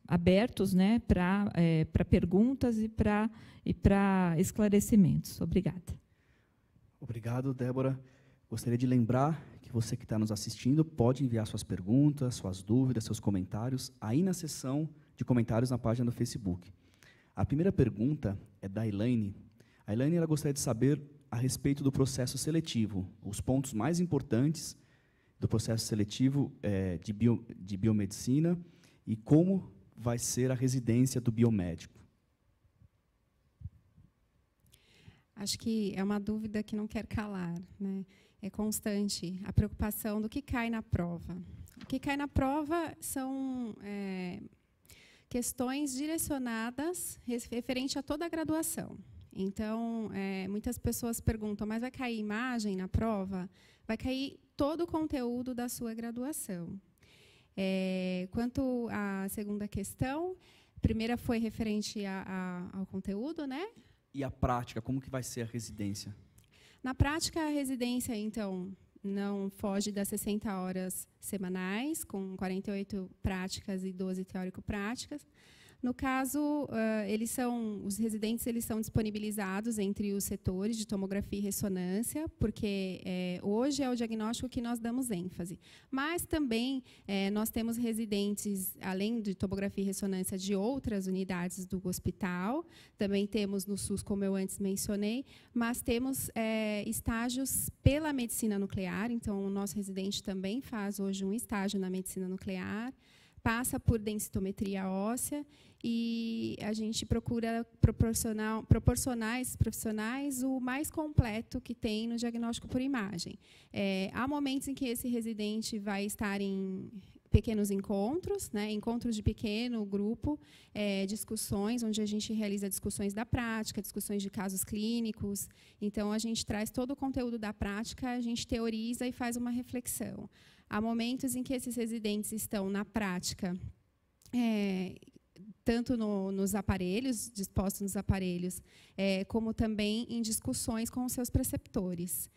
abertos, né, para perguntas e para esclarecimentos. Obrigada. Obrigado, Débora. Gostaria de lembrar que você que está nos assistindo pode enviar suas perguntas, suas dúvidas, seus comentários aí na seção de comentários na página do Facebook. A primeira pergunta é da Elaine. A Elaine ela gostaria de saber a respeito do processo seletivo, os pontos mais importantes do processo seletivo de biomedicina e como vai ser a residência do biomédico. Acho que é uma dúvida que não quer calar, né? É constante a preocupação do que cai na prova. O que cai na prova são questões direcionadas referente a toda a graduação. Então, muitas pessoas perguntam, mas vai cair imagem na prova? Vai cair todo o conteúdo da sua graduação. Quanto à segunda questão, a primeira foi referente ao conteúdo, né? E a prática, como que vai ser a residência? Na prática, a residência, então, não foge das 60 horas semanais, com 48 práticas e 12 teórico-práticas. No caso, os residentes eles são disponibilizados entre os setores de tomografia e ressonância, porque hoje é o diagnóstico que nós damos ênfase. Mas também nós temos residentes, além de tomografia e ressonância, de outras unidades do hospital. Também temos no SUS, como eu antes mencionei, mas temos estágios pela medicina nuclear. Então, o nosso residente também faz hoje um estágio na medicina nuclear, passa por densitometria óssea e a gente procura proporcionar a esses profissionais o mais completo que tem no diagnóstico por imagem. Há momentos em que esse residente vai estar pequenos encontros, né, encontros de pequeno grupo, discussões, onde a gente realiza discussões da prática, discussões de casos clínicos. Então, a gente traz todo o conteúdo da prática, a gente teoriza e faz uma reflexão. Há momentos em que esses residentes estão na prática, tanto nos aparelhos, dispostos nos aparelhos, como também em discussões com os seus preceptores.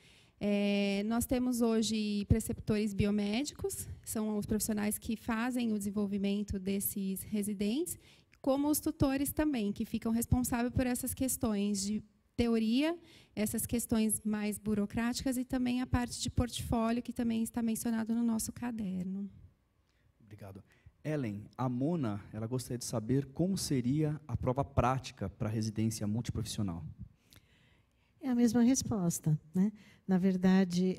Nós temos hoje preceptores biomédicos, são os profissionais que fazem o desenvolvimento desses residentes, como os tutores também, que ficam responsáveis por essas questões de teoria, essas questões mais burocráticas e também a parte de portfólio, que também está mencionado no nosso caderno. Obrigado. Ellen, a Mona, ela gostaria de saber como seria a prova prática para a residência multiprofissional. É a mesma resposta, né? Na verdade,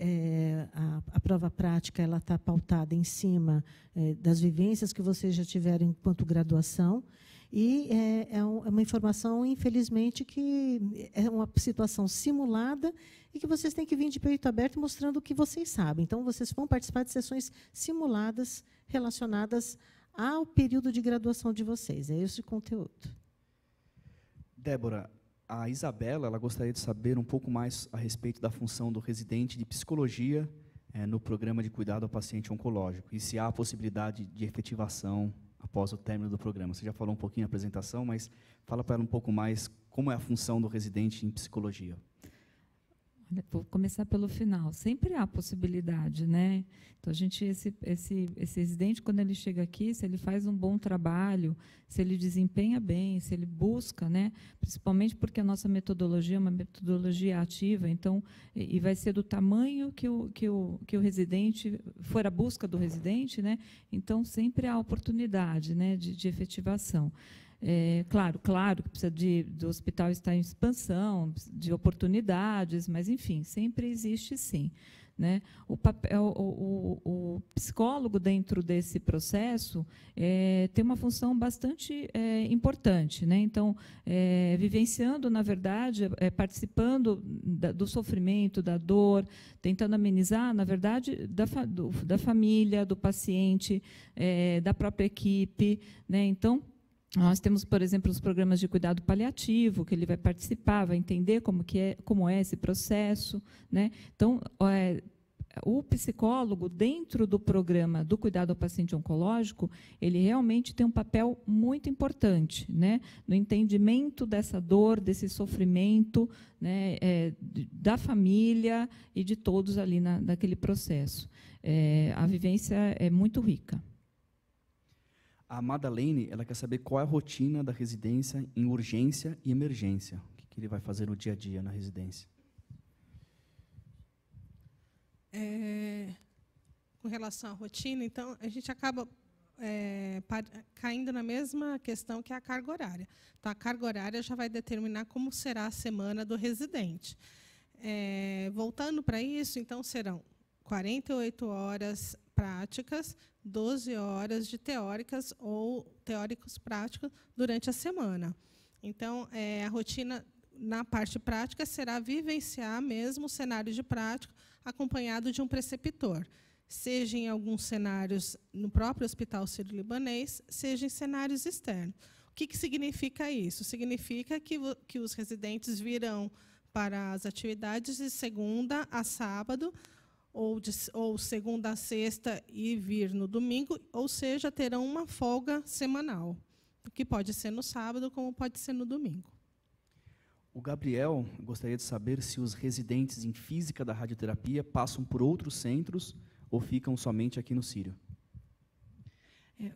a prova prática ela está pautada em cima das vivências que vocês já tiveram enquanto graduação, e é uma informação, infelizmente, que é uma situação simulada e que vocês têm que vir de peito aberto mostrando o que vocês sabem. Então, vocês vão participar de sessões simuladas relacionadas ao período de graduação de vocês. É esse o conteúdo. Débora, a Isabela, ela gostaria de saber um pouco mais a respeito da função do residente de psicologia no programa de cuidado ao paciente oncológico, e se há a possibilidade de efetivação após o término do programa. Você já falou um pouquinho na apresentação, mas fala para ela um pouco mais como é a função do residente em psicologia. Vou começar pelo final. Sempre há possibilidade, né? Então, esse residente, quando ele chega aqui, se ele faz um bom trabalho, se ele desempenha bem, se ele busca, né? Principalmente porque a nossa metodologia é uma metodologia ativa, então, e vai ser do tamanho que o residente for a busca do residente, né? Então, sempre há oportunidade, né, de efetivação. Claro que precisa do hospital estar em expansão, de oportunidades, mas, enfim, sempre existe, sim. Né? O psicólogo, dentro desse processo, tem uma função bastante importante. Né? Então, vivenciando, na verdade, participando do sofrimento, da dor, tentando amenizar, na verdade, da família, do paciente, da própria equipe. Né? Então, nós temos, por exemplo, os programas de cuidado paliativo, que ele vai participar, vai entender como é esse processo. Né? Então, o psicólogo, dentro do programa do cuidado ao paciente oncológico, ele realmente tem um papel muito importante, né? No entendimento dessa dor, desse sofrimento, né? Da família e de todos ali naquele processo. A vivência é muito rica. A Madalene, ela quer saber qual é a rotina da residência em urgência e emergência. O que ele vai fazer no dia a dia na residência? Com relação à rotina, então, a gente acaba caindo na mesma questão que a carga horária. Então, a carga horária já vai determinar como será a semana do residente. Voltando para isso, então, serão 48 horas práticas, 12 horas de teóricas ou teóricos práticos durante a semana. Então, a rotina na parte prática será vivenciar mesmo o cenário de prática acompanhado de um preceptor, seja em alguns cenários no próprio Hospital Sírio-Libanês, seja em cenários externos. O que significa isso? Significa que os residentes virão para as atividades de segunda a sábado, ou segunda a sexta e vir no domingo, ou seja, terão uma folga semanal, que pode ser no sábado, como pode ser no domingo. O Gabriel gostaria de saber se os residentes em física da radioterapia passam por outros centros ou ficam somente aqui no Sírio.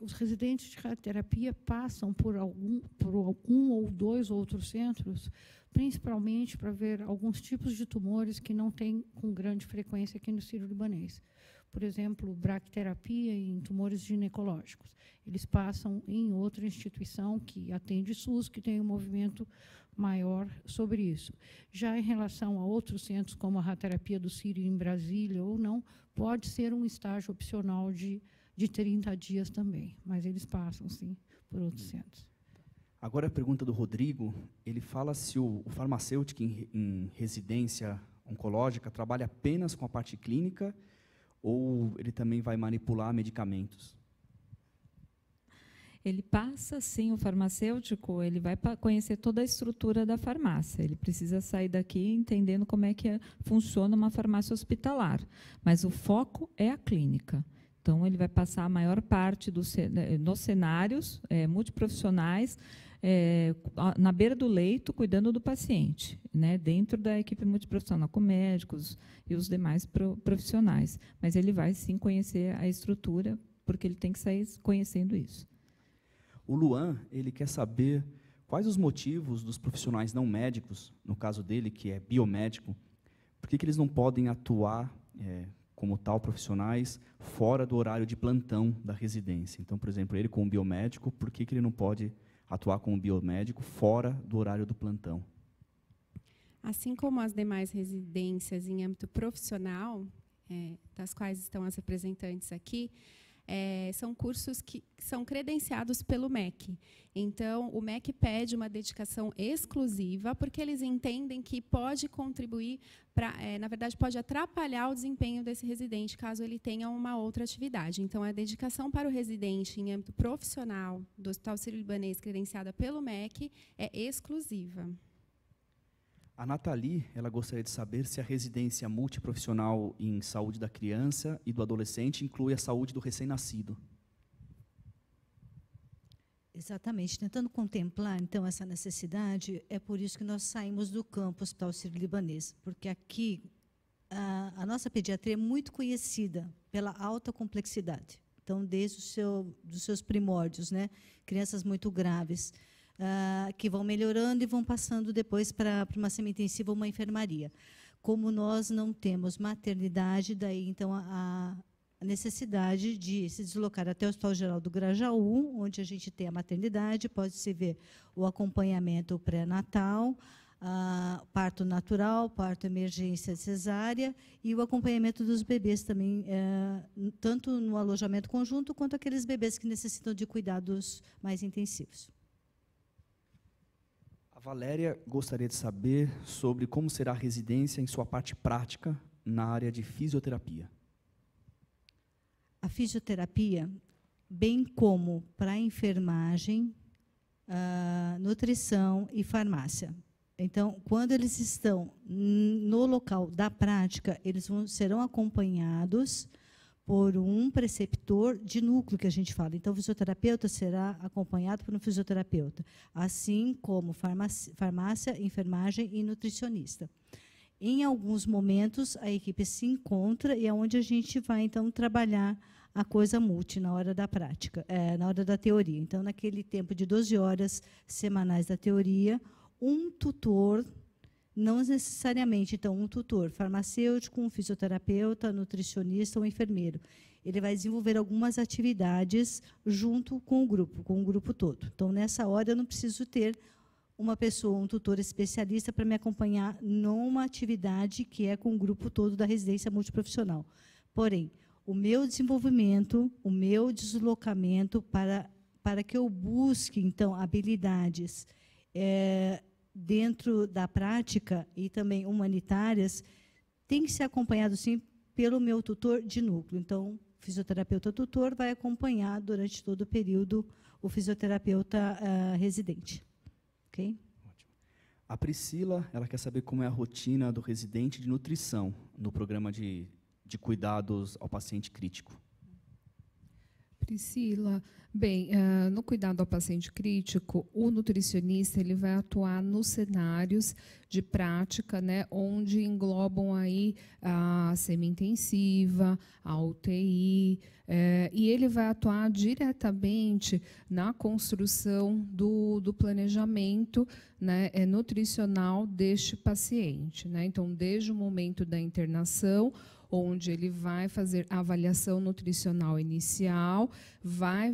Os residentes de radioterapia passam por algum ou dois outros centros, principalmente para ver alguns tipos de tumores que não tem com grande frequência aqui no Sírio-Libanês. Por exemplo, bracterapia em tumores ginecológicos. Eles passam em outra instituição que atende SUS, que tem um movimento maior sobre isso. Já em relação a outros centros, como a radioterapia do Sírio em Brasília ou não, pode ser um estágio opcional de 30 dias também, mas eles passam, sim, por outros centros. Agora a pergunta do Rodrigo, ele fala se o farmacêutico em residência oncológica trabalha apenas com a parte clínica ou ele também vai manipular medicamentos? Ele passa, sim, o farmacêutico, ele vai conhecer toda a estrutura da farmácia. Ele precisa sair daqui entendendo como é que funciona uma farmácia hospitalar. Mas o foco é a clínica. Então, ele vai passar a maior parte nos cenários multiprofissionais, na beira do leito, cuidando do paciente, né, dentro da equipe multiprofissional, com médicos e os demais profissionais. Mas ele vai, sim, conhecer a estrutura, porque ele tem que sair conhecendo isso. O Luan, ele quer saber quais os motivos dos profissionais não médicos, no caso dele, que é biomédico, por que eles não podem atuar como tal profissionais fora do horário de plantão da residência. Então, por exemplo, ele como biomédico, por que ele não pode atuar como biomédico fora do horário do plantão? Assim como as demais residências em âmbito profissional, das quais estão as representantes aqui, são cursos que são credenciados pelo MEC. Então, o MEC pede uma dedicação exclusiva, porque eles entendem que pode contribuir, na verdade, pode atrapalhar o desempenho desse residente, caso ele tenha uma outra atividade. Então, a dedicação para o residente em âmbito profissional do Hospital Sírio-Libanês, credenciada pelo MEC, é exclusiva. A Nathalie, ela gostaria de saber se a residência multiprofissional em saúde da criança e do adolescente inclui a saúde do recém-nascido. Exatamente. Tentando contemplar, então, essa necessidade, é por isso que nós saímos do campo Hospital Sírio-Libanês, porque aqui a nossa pediatria é muito conhecida pela alta complexidade. Então, desde dos seus primórdios, né, crianças muito graves, que vão melhorando e vão passando depois para uma semi-intensiva ou uma enfermaria. Como nós não temos maternidade, daí, então, a necessidade de se deslocar até o Hospital Geral do Grajaú, onde a gente tem a maternidade, pode-se ver o acompanhamento pré-natal, parto natural, parto emergência cesárea e o acompanhamento dos bebês também, tanto no alojamento conjunto, quanto aqueles bebês que necessitam de cuidados mais intensivos. A Valéria gostaria de saber sobre como será a residência em sua parte prática na área de fisioterapia. A fisioterapia, bem como para a enfermagem, nutrição e farmácia. Então, quando eles estão no local da prática, eles serão acompanhados por um preceptor de núcleo, que a gente fala. Então, o fisioterapeuta será acompanhado por um fisioterapeuta, assim como farmácia, enfermagem e nutricionista. Em alguns momentos, a equipe se encontra e é onde a gente vai, então, trabalhar a coisa multi na hora da prática, na hora da teoria. Então, naquele tempo de 12 horas semanais da teoria, um tutor, não necessariamente, então, um tutor farmacêutico, um fisioterapeuta, nutricionista ou enfermeiro. Ele vai desenvolver algumas atividades junto com o grupo todo. Então, nessa hora, eu não preciso ter uma pessoa, um tutor especialista para me acompanhar numa atividade que é com o grupo todo da residência multiprofissional. Porém, o meu desenvolvimento, o meu deslocamento para que eu busque, então, habilidades dentro da prática e também humanitárias, tem que ser acompanhado, sim, pelo meu tutor de núcleo. Então, o fisioterapeuta tutor vai acompanhar durante todo o período o fisioterapeuta residente. Okay? Ótimo. A Priscila, ela quer saber como é a rotina do residente de nutrição no programa de cuidados ao paciente crítico. Priscila, bem, no cuidado ao paciente crítico, o nutricionista ele vai atuar nos cenários de prática, né, onde englobam aí a semi-intensiva, a UTI, e ele vai atuar diretamente na construção do planejamento, né, nutricional deste paciente, né? Então, desde o momento da internação, onde ele vai fazer a avaliação nutricional inicial, vai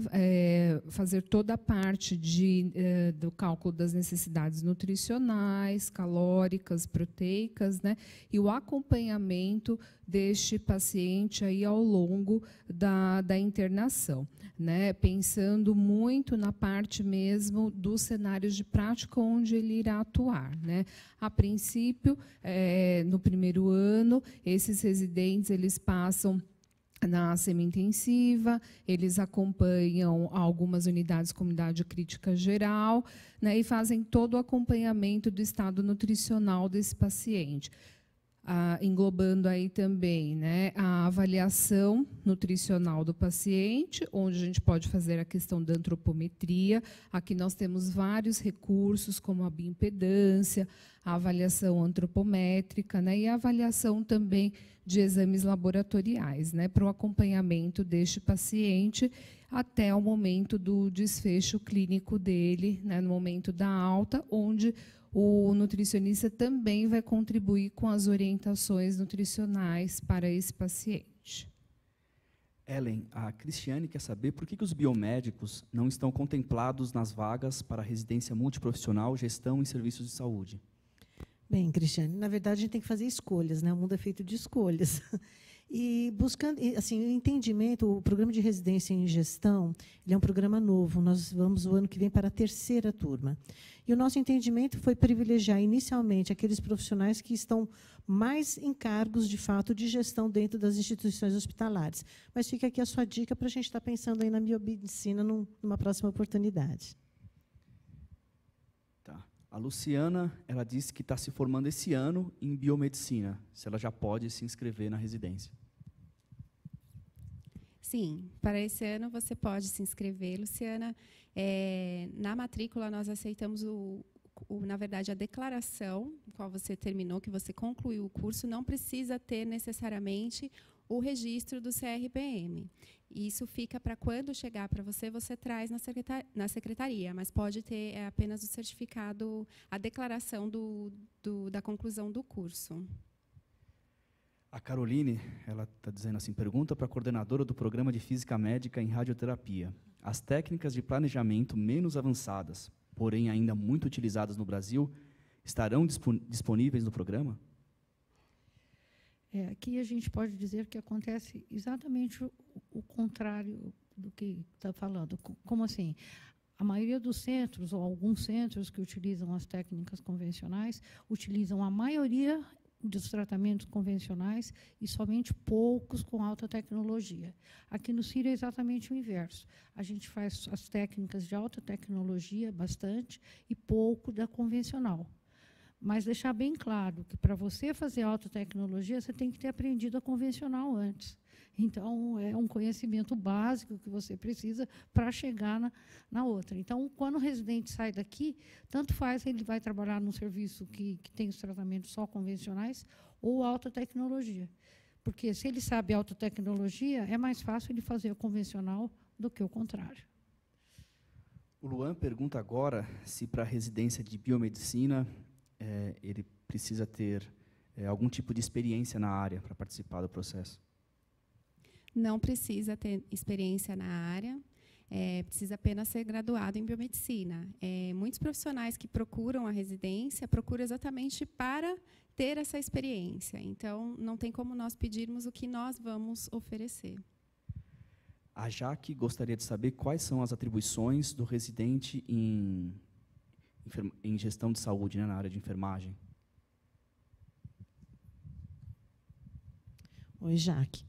fazer toda a parte do cálculo das necessidades nutricionais, calóricas, proteicas, né, e o acompanhamento deste paciente aí ao longo da internação, né, pensando muito na parte mesmo dos cenários de prática onde ele irá atuar, né. A princípio, no primeiro ano, esses residentes eles passam na semi-intensiva, eles acompanham algumas unidades com unidade crítica geral, né, e fazem todo o acompanhamento do estado nutricional desse paciente. Englobando aí também, né, a avaliação nutricional do paciente, onde a gente pode fazer a questão da antropometria. Aqui nós temos vários recursos, como a bioimpedância, a avaliação antropométrica, né, e a avaliação também de exames laboratoriais, né, para o acompanhamento deste paciente até o momento do desfecho clínico dele, né, no momento da alta, onde o nutricionista também vai contribuir com as orientações nutricionais para esse paciente. Ellen, a Cristiane quer saber por que os biomédicos não estão contemplados nas vagas para residência multiprofissional, gestão e serviços de saúde. Bem, Cristiane, na verdade, a gente tem que fazer escolhas, né? O mundo é feito de escolhas. E buscando, assim, o entendimento, o programa de residência em gestão, ele é um programa novo. Nós vamos o ano que vem para a 3ª turma. E o nosso entendimento foi privilegiar inicialmente aqueles profissionais que estão mais em cargos, de fato, de gestão dentro das instituições hospitalares. Mas fica aqui a sua dica para a gente estar pensando aí na biomedicina numa próxima oportunidade. Tá. A Luciana, ela disse que está se formando esse ano em biomedicina, se ela já pode se inscrever na residência. Sim, para esse ano você pode se inscrever, Luciana. Na matrícula, nós aceitamos, na verdade, a declaração com qual você terminou, que você concluiu o curso, não precisa ter necessariamente o registro do CRPM. Isso fica para quando chegar para você, você traz na secretaria, mas pode ter apenas o certificado, a declaração da conclusão do curso. A Caroline, ela está dizendo assim, pergunta para a coordenadora do programa de Física Médica em Radioterapia. As técnicas de planejamento menos avançadas, porém ainda muito utilizadas no Brasil, estarão disponíveis no programa? Aqui a gente pode dizer que acontece exatamente o contrário do que está falando. Como assim? A maioria dos centros, ou alguns centros que utilizam as técnicas convencionais, utilizam a maioria dos tratamentos convencionais e somente poucos com alta tecnologia. Aqui no CIR é exatamente o inverso. A gente faz as técnicas de alta tecnologia bastante e pouco da convencional. Mas deixar bem claro que para você fazer alta tecnologia, você tem que ter aprendido a convencional antes. Então, é um conhecimento básico que você precisa para chegar na outra. Então, quando o residente sai daqui, tanto faz ele vai trabalhar num serviço que tem os tratamentos só convencionais ou alta tecnologia. Porque, se ele sabe alta tecnologia, é mais fácil ele fazer o convencional do que o contrário. O Luan pergunta agora se, para a residência de biomedicina, ele precisa ter algum tipo de experiência na área para participar do processo. Não precisa ter experiência na área, precisa apenas ser graduado em biomedicina. Muitos profissionais que procuram a residência procuram exatamente para ter essa experiência. Então, não tem como nós pedirmos o que nós vamos oferecer. A Jaque gostaria de saber quais são as atribuições do residente em gestão de saúde, né, na área de enfermagem. Oi, Jaque.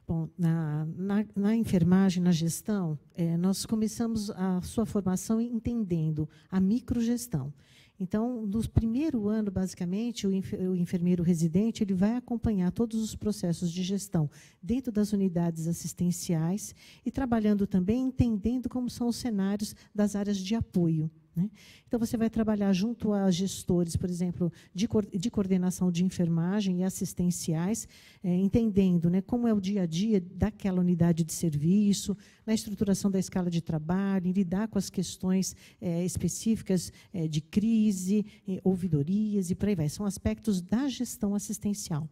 Bom, na enfermagem, na gestão, nós começamos a sua formação entendendo a microgestão. Então, no primeiro ano, basicamente, o enfermeiro residente ele vai acompanhar todos os processos de gestão dentro das unidades assistenciais e trabalhando também, entendendo como são os cenários das áreas de apoio. Né? Então, você vai trabalhar junto a gestores, por exemplo, de coordenação de enfermagem e assistenciais, entendendo, né, como é o dia a dia daquela unidade de serviço, na estruturação da escala de trabalho, em lidar com as questões específicas de crise, ouvidorias e por aí vai. São aspectos da gestão assistencial.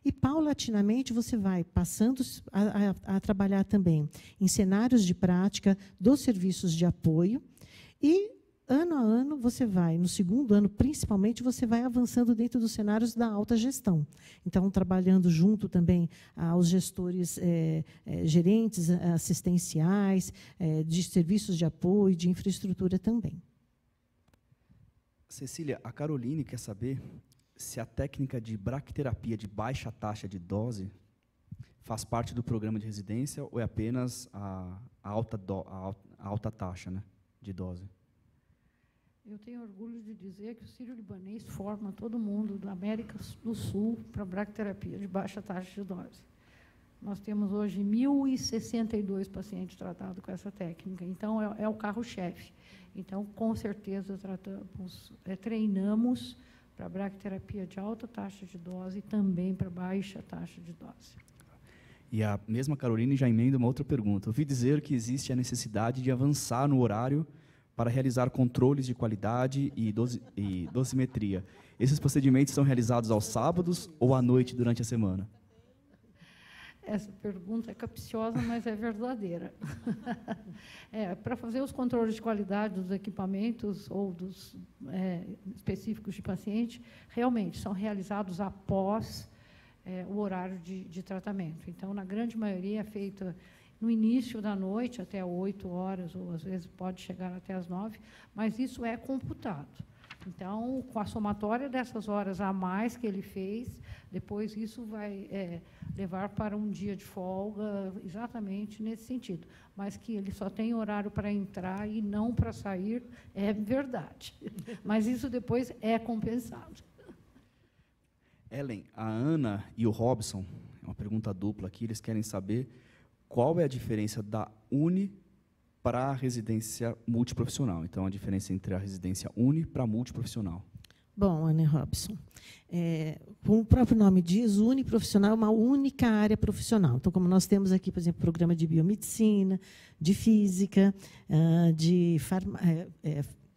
E, paulatinamente, você vai passando a trabalhar também em cenários de prática dos serviços de apoio e, ano a ano, você vai, no segundo ano, principalmente, você vai avançando dentro dos cenários da alta gestão. Então, trabalhando junto também aos gestores, gerentes assistenciais, de serviços de apoio, de infraestrutura também. Cecília, a Caroline quer saber se a técnica de braquiterapia de baixa taxa de dose faz parte do programa de residência ou é apenas a alta taxa, né, de dose? Eu tenho orgulho de dizer que o sírio-libanês forma todo mundo da América do Sul para bracterapia de baixa taxa de dose. Nós temos hoje 1.062 pacientes tratados com essa técnica, então é o carro-chefe. Então, com certeza, treinamos para bracterapia de alta taxa de dose e também para baixa taxa de dose. E a mesma Caroline já emenda uma outra pergunta. Ouvi dizer que existe a necessidade de avançar no horário para realizar controles de qualidade e dosimetria. Esses procedimentos são realizados aos sábados ou à noite durante a semana? Essa pergunta é capciosa, mas é verdadeira. Para fazer os controles de qualidade dos equipamentos ou dos específicos de paciente, realmente são realizados após o horário de tratamento. Então, na grande maioria, é feita no início da noite, até 8 horas, ou às vezes pode chegar até as 9, mas isso é computado. Então, com a somatória dessas horas a mais que ele fez, depois isso vai levar para um dia de folga, exatamente nesse sentido. Mas que ele só tem horário para entrar e não para sair, é verdade. Mas isso depois é compensado. Ellen, a Ana e o Robson, é uma pergunta dupla aqui, eles querem saber qual é a diferença da Uni para a residência multiprofissional. Então, a diferença entre a residência Uni para a multiprofissional. Bom, Ana e Robson, como o próprio nome diz, o uniprofissional é uma única área profissional. Então, como nós temos aqui, por exemplo, programa de biomedicina, de física, de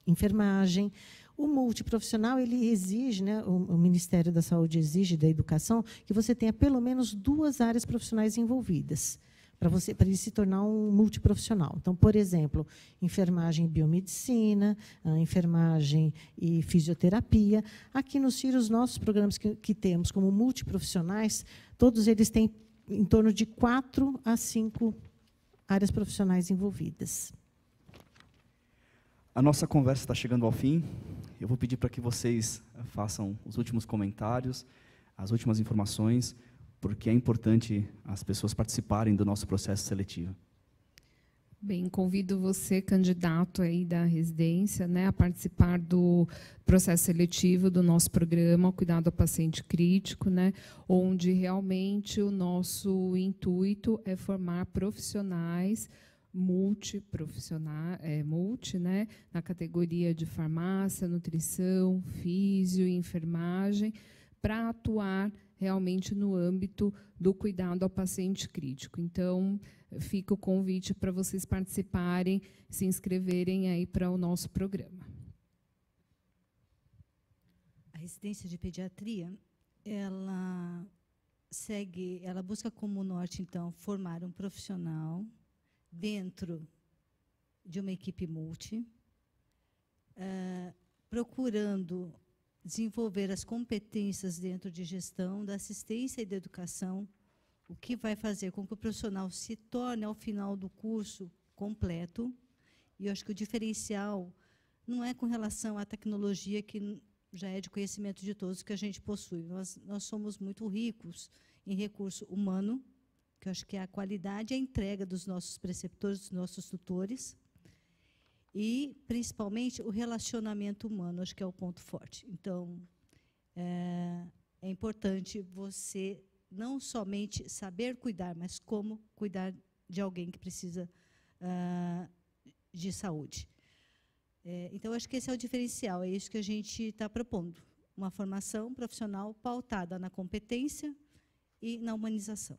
enfermagem. O multiprofissional, ele exige, né, o Ministério da Saúde exige da Educação que você tenha pelo menos 2 áreas profissionais envolvidas para ele se tornar um multiprofissional. Então, por exemplo, enfermagem e biomedicina, enfermagem e fisioterapia. Aqui no CIR, os nossos programas que temos como multiprofissionais, todos eles têm em torno de 4 a 5 áreas profissionais envolvidas. A nossa conversa está chegando ao fim. Eu vou pedir para que vocês façam os últimos comentários, as últimas informações, porque é importante as pessoas participarem do nosso processo seletivo. Bem, convido você, candidato aí da residência, né, a participar do processo seletivo do nosso programa Cuidado ao Paciente Crítico, né, onde realmente o nosso intuito é formar profissionais multi, né, na categoria de farmácia, nutrição, físio, enfermagem, para atuar realmente no âmbito do cuidado ao paciente crítico. Então, fica o convite para vocês participarem, se inscreverem aí para o nosso programa. A residência de pediatria, ela busca como norte, então, formar um profissional dentro de uma equipe multi, procurando desenvolver as competências dentro de gestão, da assistência e da educação, o que vai fazer com que o profissional se torne, ao final do curso, completo. E eu acho que o diferencial não é com relação à tecnologia, que já é de conhecimento de todos que a gente possui. Nós somos muito ricos em recurso humano, que eu acho que é a qualidade e a entrega dos nossos preceptores, dos nossos tutores, e, principalmente, o relacionamento humano, acho que é o ponto forte. Então, é importante você não somente saber cuidar, mas como cuidar de alguém que precisa de saúde. Então, acho que esse é o diferencial, é isso que a gente está propondo, uma formação profissional pautada na competência e na humanização.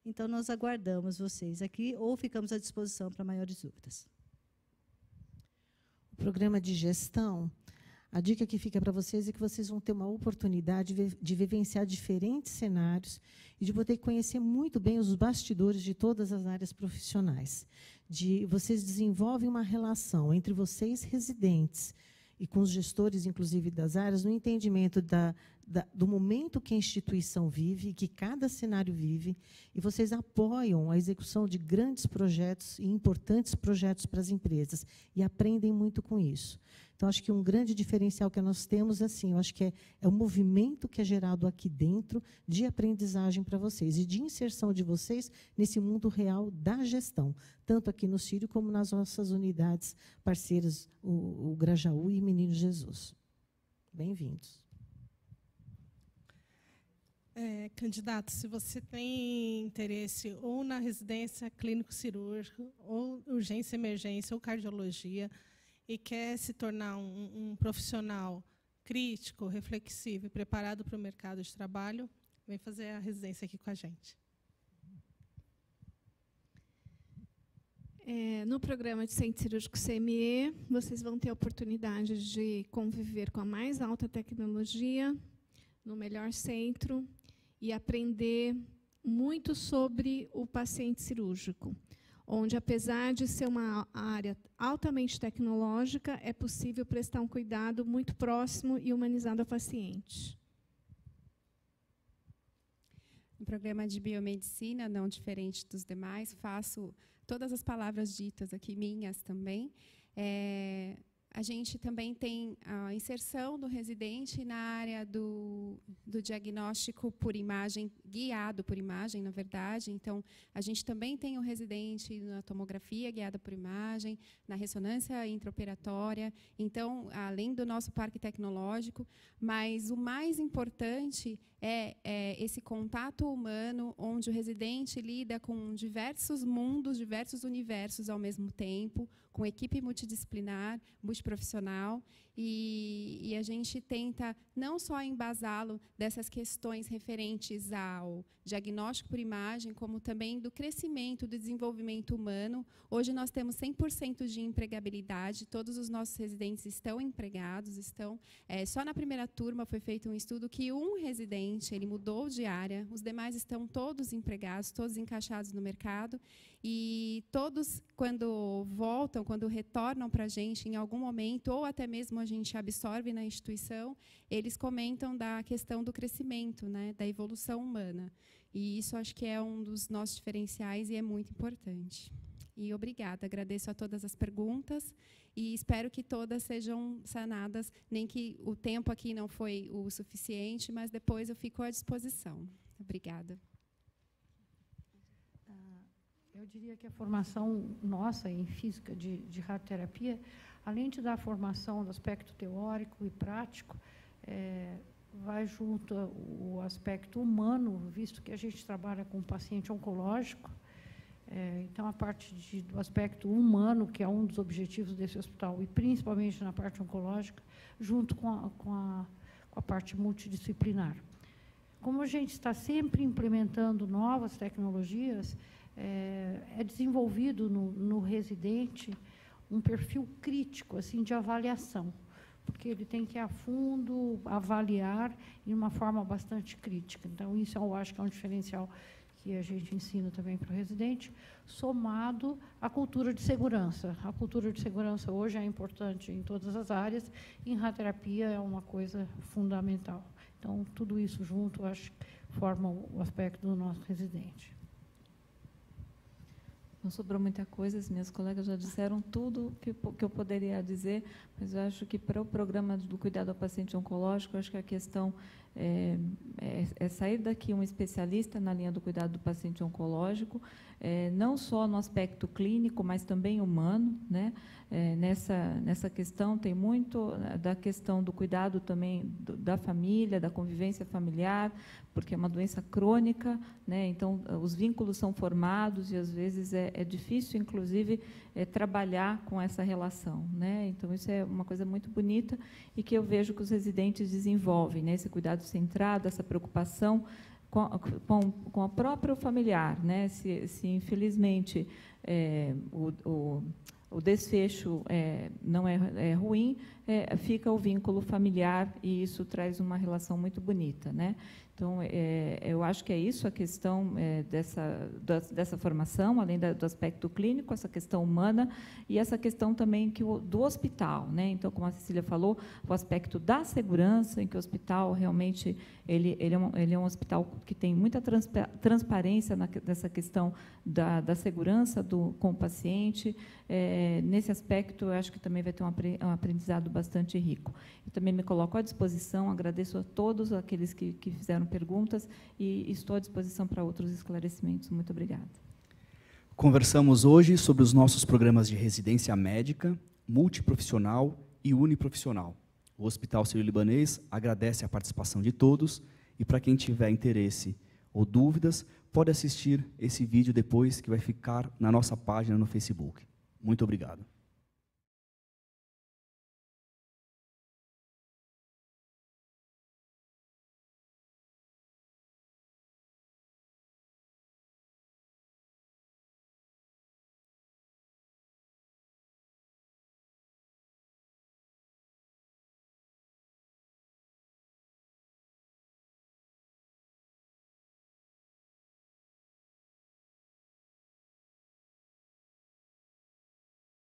Então, nós aguardamos vocês aqui ou ficamos à disposição para maiores dúvidas. O programa de gestão, a dica que fica para vocês é que vocês vão ter uma oportunidade de vivenciar diferentes cenários e de poder conhecer muito bem os bastidores de todas as áreas profissionais. Vocês desenvolvem uma relação entre vocês, residentes, e com os gestores, inclusive, das áreas, no entendimento do momento que a instituição vive, que cada cenário vive, e vocês apoiam a execução de grandes projetos e importantes projetos para as empresas, e aprendem muito com isso. Então, acho que um grande diferencial que nós temos, assim, eu acho que é o movimento que é gerado aqui dentro de aprendizagem para vocês e de inserção de vocês nesse mundo real da gestão, tanto aqui no Círio como nas nossas unidades parceiras, o Grajaú e Menino Jesus. Bem-vindos. Candidato, se você tem interesse ou na residência clínico-cirúrgico, ou urgência, emergência, ou cardiologia, e quer se tornar um profissional crítico, reflexivo e preparado para o mercado de trabalho, vem fazer a residência aqui com a gente. No programa de Centro Cirúrgico CME, vocês vão ter a oportunidade de conviver com a mais alta tecnologia, no melhor centro, e aprender muito sobre o paciente cirúrgico, onde, apesar de ser uma área altamente tecnológica, é possível prestar um cuidado muito próximo e humanizado ao paciente. No programa de biomedicina, não diferente dos demais, faço todas as palavras ditas aqui, minhas também. A gente também tem a inserção do residente na área do diagnóstico por imagem, guiado por imagem, na verdade. Então, a gente também tem o residente na tomografia guiada por imagem, na ressonância intraoperatória. Então, além do nosso parque tecnológico, mas o mais importante é esse contato humano, onde o residente lida com diversos mundos, diversos universos ao mesmo tempo, com equipe multidisciplinar, multiprofissional, e a gente tenta não só embasá-lo dessas questões referentes ao diagnóstico por imagem, como também do crescimento, do desenvolvimento humano. Hoje nós temos 100% de empregabilidade, todos os nossos residentes estão empregados, só na primeira turma foi feito um estudo que um residente, ele mudou de área, os demais estão todos empregados, todos encaixados no mercado, e todos, quando voltam, quando retornam para a gente em algum momento, ou até mesmo a gente absorve na instituição, eles comentam da questão do crescimento, né, da evolução humana. E isso acho que é um dos nossos diferenciais e é muito importante. E obrigada, agradeço a todas as perguntas e espero que todas sejam sanadas, nem que o tempo aqui não foi o suficiente, mas depois eu fico à disposição. Obrigada. Eu diria que a formação nossa em física de radioterapia, além de dar formação do aspecto teórico e prático, vai junto o aspecto humano, visto que a gente trabalha com paciente oncológico. Então, a parte do aspecto humano, que é um dos objetivos desse hospital, e principalmente na parte oncológica, junto com a parte multidisciplinar. Como a gente está sempre implementando novas tecnologias, é desenvolvido no residente um perfil crítico assim, de avaliação, porque ele tem que ir a fundo, avaliar de uma forma bastante crítica. Então, isso eu acho que é um diferencial que a gente ensina também para o residente, somado à cultura de segurança. A cultura de segurança hoje é importante em todas as áreas, em radioterapia é uma coisa fundamental. Então, tudo isso junto, eu acho que forma o aspecto do nosso residente. Não sobrou muita coisa, as minhas colegas já disseram tudo que eu poderia dizer, mas eu acho que para o programa do cuidado ao paciente oncológico, eu acho que a questão é sair daqui um especialista na linha do cuidado do paciente oncológico, não só no aspecto clínico, mas também humano, né? Nessa questão tem muito da questão do cuidado também da família, da convivência familiar, porque é uma doença crônica, né? Então os vínculos são formados e às vezes é difícil, inclusive, trabalhar com essa relação, né? Então isso é uma coisa muito bonita e que eu vejo que os residentes desenvolvem, né? Esse cuidado centrado, essa preocupação com a própria familiar, né? Se infelizmente o desfecho não é ruim, fica o vínculo familiar, e isso traz uma relação muito bonita, né? Então, eu acho que é isso a questão dessa formação, além do aspecto clínico, essa questão humana e essa questão também do hospital, né? Então, como a Cecília falou, o aspecto da segurança, em que o hospital realmente ele é um hospital que tem muita transparência nessa questão da segurança com o paciente. Nesse aspecto, eu acho que também vai ter um aprendizado bastante rico. Eu também me coloco à disposição, agradeço a todos aqueles que fizeram perguntas e estou à disposição para outros esclarecimentos. Muito obrigada. Conversamos hoje sobre os nossos programas de residência médica, multiprofissional e uniprofissional. O Hospital Sírio-Libanês agradece a participação de todos e, para quem tiver interesse ou dúvidas, pode assistir esse vídeo depois, que vai ficar na nossa página no Facebook. Muito obrigado.